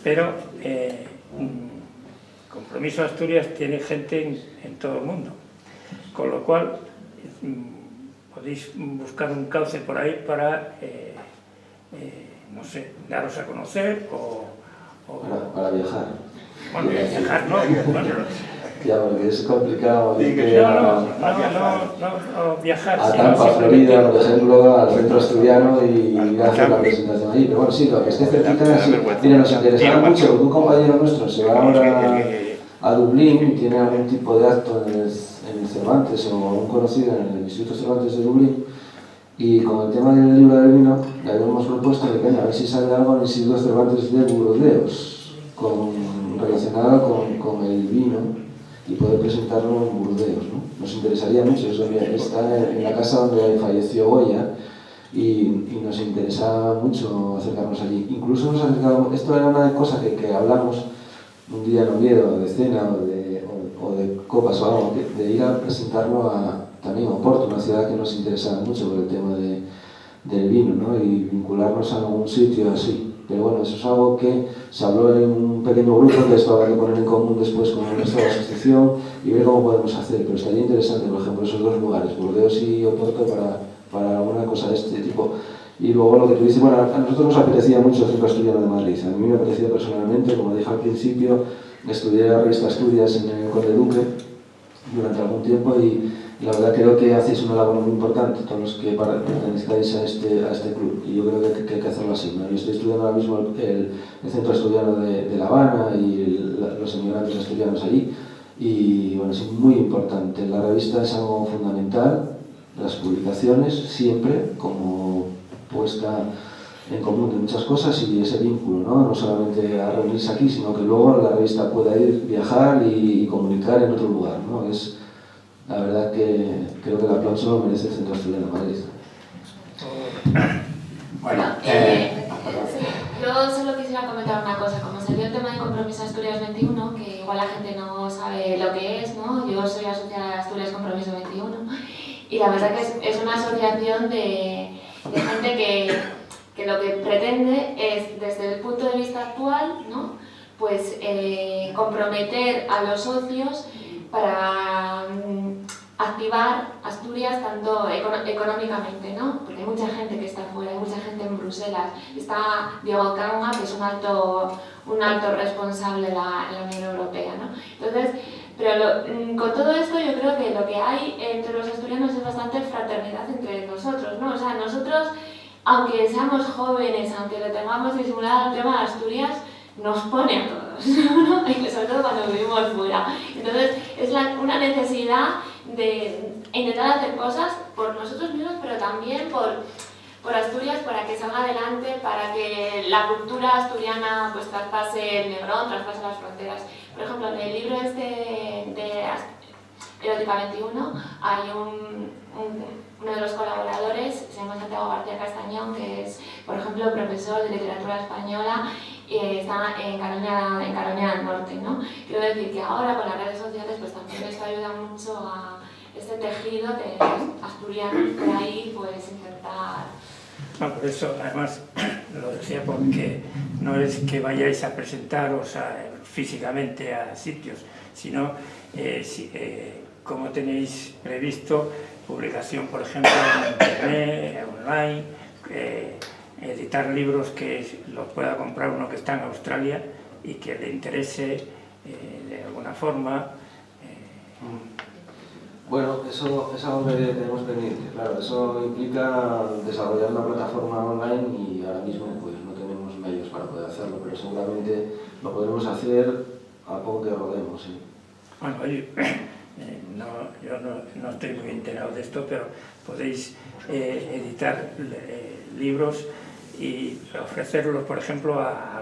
Pero Compromiso Asturias tiene gente en todo el mundo. Con lo cual, podéis buscar un cauce por ahí para, no sé, daros a conocer o para viajar. Bueno, viajar no, bueno, Ya, porque es complicado. no, viajar. A sino Tampa, simplemente- Florida, por ejemplo, al centro asturiano y hacer la presentación allí. Pero bueno, sí, lo que esté cerquita, sí. Mira, nos interesaba mucho, un compañero nuestro se va ahora a Dublín y tiene algún tipo de acto en el Cervantes o un conocido en el Instituto Cervantes de Dublín, y con el tema del libro del vino le habíamos propuesto que venga a ver si sale algo en el Instituto Cervantes de Burdeos relacionado con el vino y poder presentarlo en Burdeos, ¿no? Nos interesaría mucho, eso está en la casa donde falleció Goya y nos interesaba mucho acercarnos allí. Incluso nos acercamos, esto era una cosa que hablamos un día en Oviedo, de cena o de copas o algo, de ir a presentarlo también a Oporto, una ciudad que nos interesaba mucho por el tema del vino, ¿no? Y vincularnos a algún sitio así. Pero bueno, eso es algo que se habló en un pequeño grupo, que esto habrá que poner en común después con nuestra asociación y ver cómo podemos hacer. Pero estaría interesante, por ejemplo, esos dos lugares, Burdeos y Oporto, para alguna cosa de este tipo. Y luego lo que tú dices, bueno, a nosotros nos apetecía mucho el Centro Asturiano de Madrid. A mí me apetecía personalmente, como dije al principio, estudié la revista Asturias en el Conde Duque durante algún tiempo y la verdad creo que hacéis una labor muy importante, todos los que pertenezcáis a este club, y yo creo que hay que hacerlo así, ¿no? Yo estoy estudiando ahora mismo el Centro Asturiano de La Habana y los emigrantes asturianos allí, y bueno, es muy importante. La revista es algo fundamental, las publicaciones siempre como puesta en común de muchas cosas y ese vínculo, ¿no? No solamente a reunirse aquí, sino que luego la revista pueda ir, viajar y comunicar en otro lugar, ¿no? Es la verdad que creo que el aplauso lo merece el Centro Asturiano de Madrid. bueno, Sí, yo solo quisiera comentar una cosa. Como salió el tema de Compromiso Asturias 21, que igual la gente no sabe lo que es, ¿no? Yo soy asociada a Asturias Compromiso 21 y la verdad que es una asociación de gente que lo que pretende es, desde el punto de vista actual, ¿no? Pues comprometer a los socios para activar Asturias tanto económicamente, ¿no? Porque hay mucha gente que está fuera, hay mucha gente en Bruselas. Está Diego Canga, que es un alto responsable de la Unión Europea, ¿no? Entonces, pero con todo esto yo creo que lo que hay entre los asturianos es bastante fraternidad entre nosotros, ¿no? O sea, nosotros, aunque seamos jóvenes, aunque lo tengamos disimulado el tema de Asturias, nos pone a todos, ¿no? Y sobre todo cuando vivimos fuera. Entonces, es una necesidad de intentar hacer cosas por nosotros mismos, pero también por Asturias, para que salga adelante, para que la cultura asturiana pues traspase el Negrón, traspase las fronteras. Por ejemplo, en el libro este de Erótica 21 hay uno de los colaboradores, se llama Santiago García Castañón, que es, por ejemplo, profesor de literatura española y está en Caroña del Norte, ¿no? Quiero decir que ahora con las redes sociales pues también esto ayuda mucho a este tejido de asturianos por ahí, pues intentar... No, por eso, además, lo decía porque no es que vayáis a presentaros físicamente a sitios, sino como tenéis previsto publicación, por ejemplo, en internet, online, editar libros que los pueda comprar uno que está en Australia y que le interese de alguna forma. Bueno, eso es algo que tenemos pendiente, claro, eso implica desarrollar una plataforma online y ahora mismo pues no tenemos medios para poder hacerlo, pero seguramente lo podremos hacer a poco que rodemos, sí. Bueno, yo no estoy muy enterado de esto, pero podéis editar libros y ofrecerlos, por ejemplo, a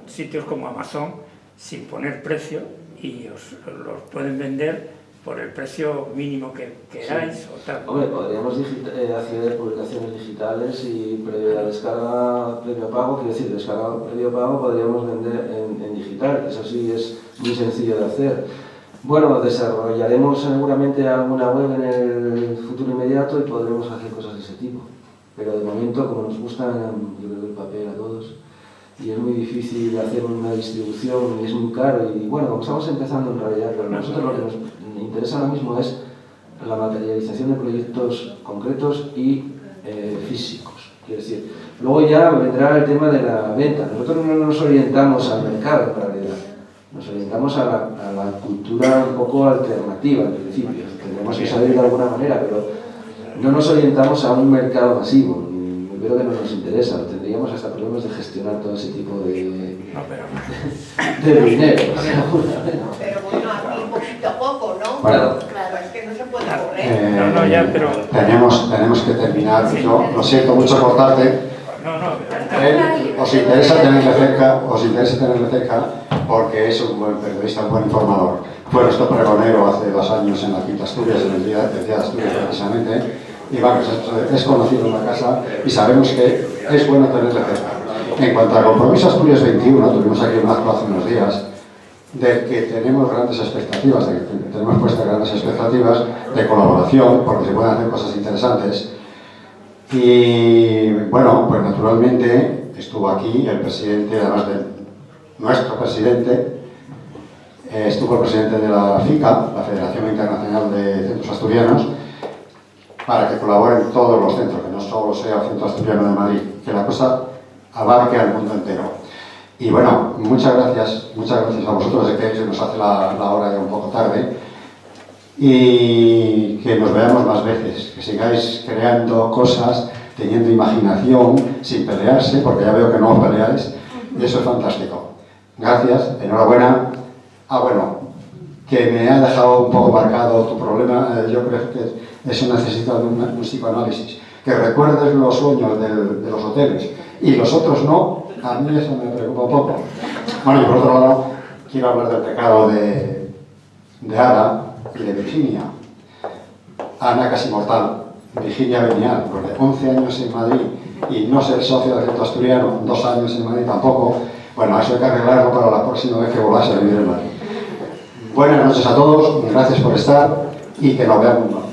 sitios como Amazon, sin poner precio y os los pueden vender por el precio mínimo que queráis Sí. o tal. Hombre, podríamos hacer publicaciones digitales y previa descarga, previo pago, quiero decir, descarga previo pago podríamos vender en digital, eso sí es muy sencillo de hacer. Bueno, desarrollaremos seguramente alguna web en el futuro inmediato y podremos hacer cosas de ese tipo. Pero de momento, como nos gusta, yo creo que el papel a todos, y es muy difícil hacer una distribución y es muy caro y bueno, como estamos empezando en realidad, pero nosotros lo que nos interesa ahora mismo es la materialización de proyectos concretos y físicos, quiero decir. Luego ya vendrá el tema de la venta. Nosotros no nos orientamos al mercado en realidad, nos orientamos a la cultura un poco alternativa en principio. Tendremos que salir de alguna manera, pero no nos orientamos a un mercado masivo. Yo creo que no nos interesa, tendríamos hasta problemas de gestionar todo ese tipo de dinero. Pero bueno, aquí poquito a poco, ¿no? Bueno. Claro, es que no se puede correr. No, ya, pero... Tenemos que terminar. Sí. Yo lo siento mucho cortarte. No. Os interesa tenerle cerca porque es un buen periodista, un buen informador. Fue nuestro pregonero hace 2 años en la Quinta Asturias, en el Día de Asturias precisamente. Y vamos, es conocido en la casa y sabemos que es bueno tenerle cerca. En cuanto al compromiso Asturias 21, tuvimos aquí un acto hace unos días del que tenemos grandes expectativas, de que tenemos puestas grandes expectativas de colaboración, porque se pueden hacer cosas interesantes. Y bueno, pues naturalmente estuvo aquí el presidente, además de nuestro presidente, estuvo el presidente de la FICA, la Federación Internacional de Centros Asturianos, para que colaboren todos los centros, que no solo sea el Centro Asturiano de Madrid, que la cosa abarque al mundo entero. Y bueno, muchas gracias a vosotros, de que se nos hace la hora ya un poco tarde, y que nos veamos más veces, que sigáis creando cosas, teniendo imaginación, sin pelearse, porque ya veo que no os peleáis, y eso es fantástico. Gracias, enhorabuena. Bueno, que me ha dejado un poco marcado tu problema, yo creo que eso necesita un psicoanálisis. Que recuerdes los sueños de los hoteles y los otros no, a mí eso me preocupa un poco. Bueno, y por otro lado, quiero hablar del pecado de Ana y de Virginia. Ana casi mortal, Virginia venial, porque 11 años en Madrid y no ser socio del Centro Asturiano, 2 años en Madrid tampoco. Bueno, eso hay que arreglarlo para la próxima vez que volváis a vivir en Madrid. Buenas noches a todos, gracias por estar y que nos veamos.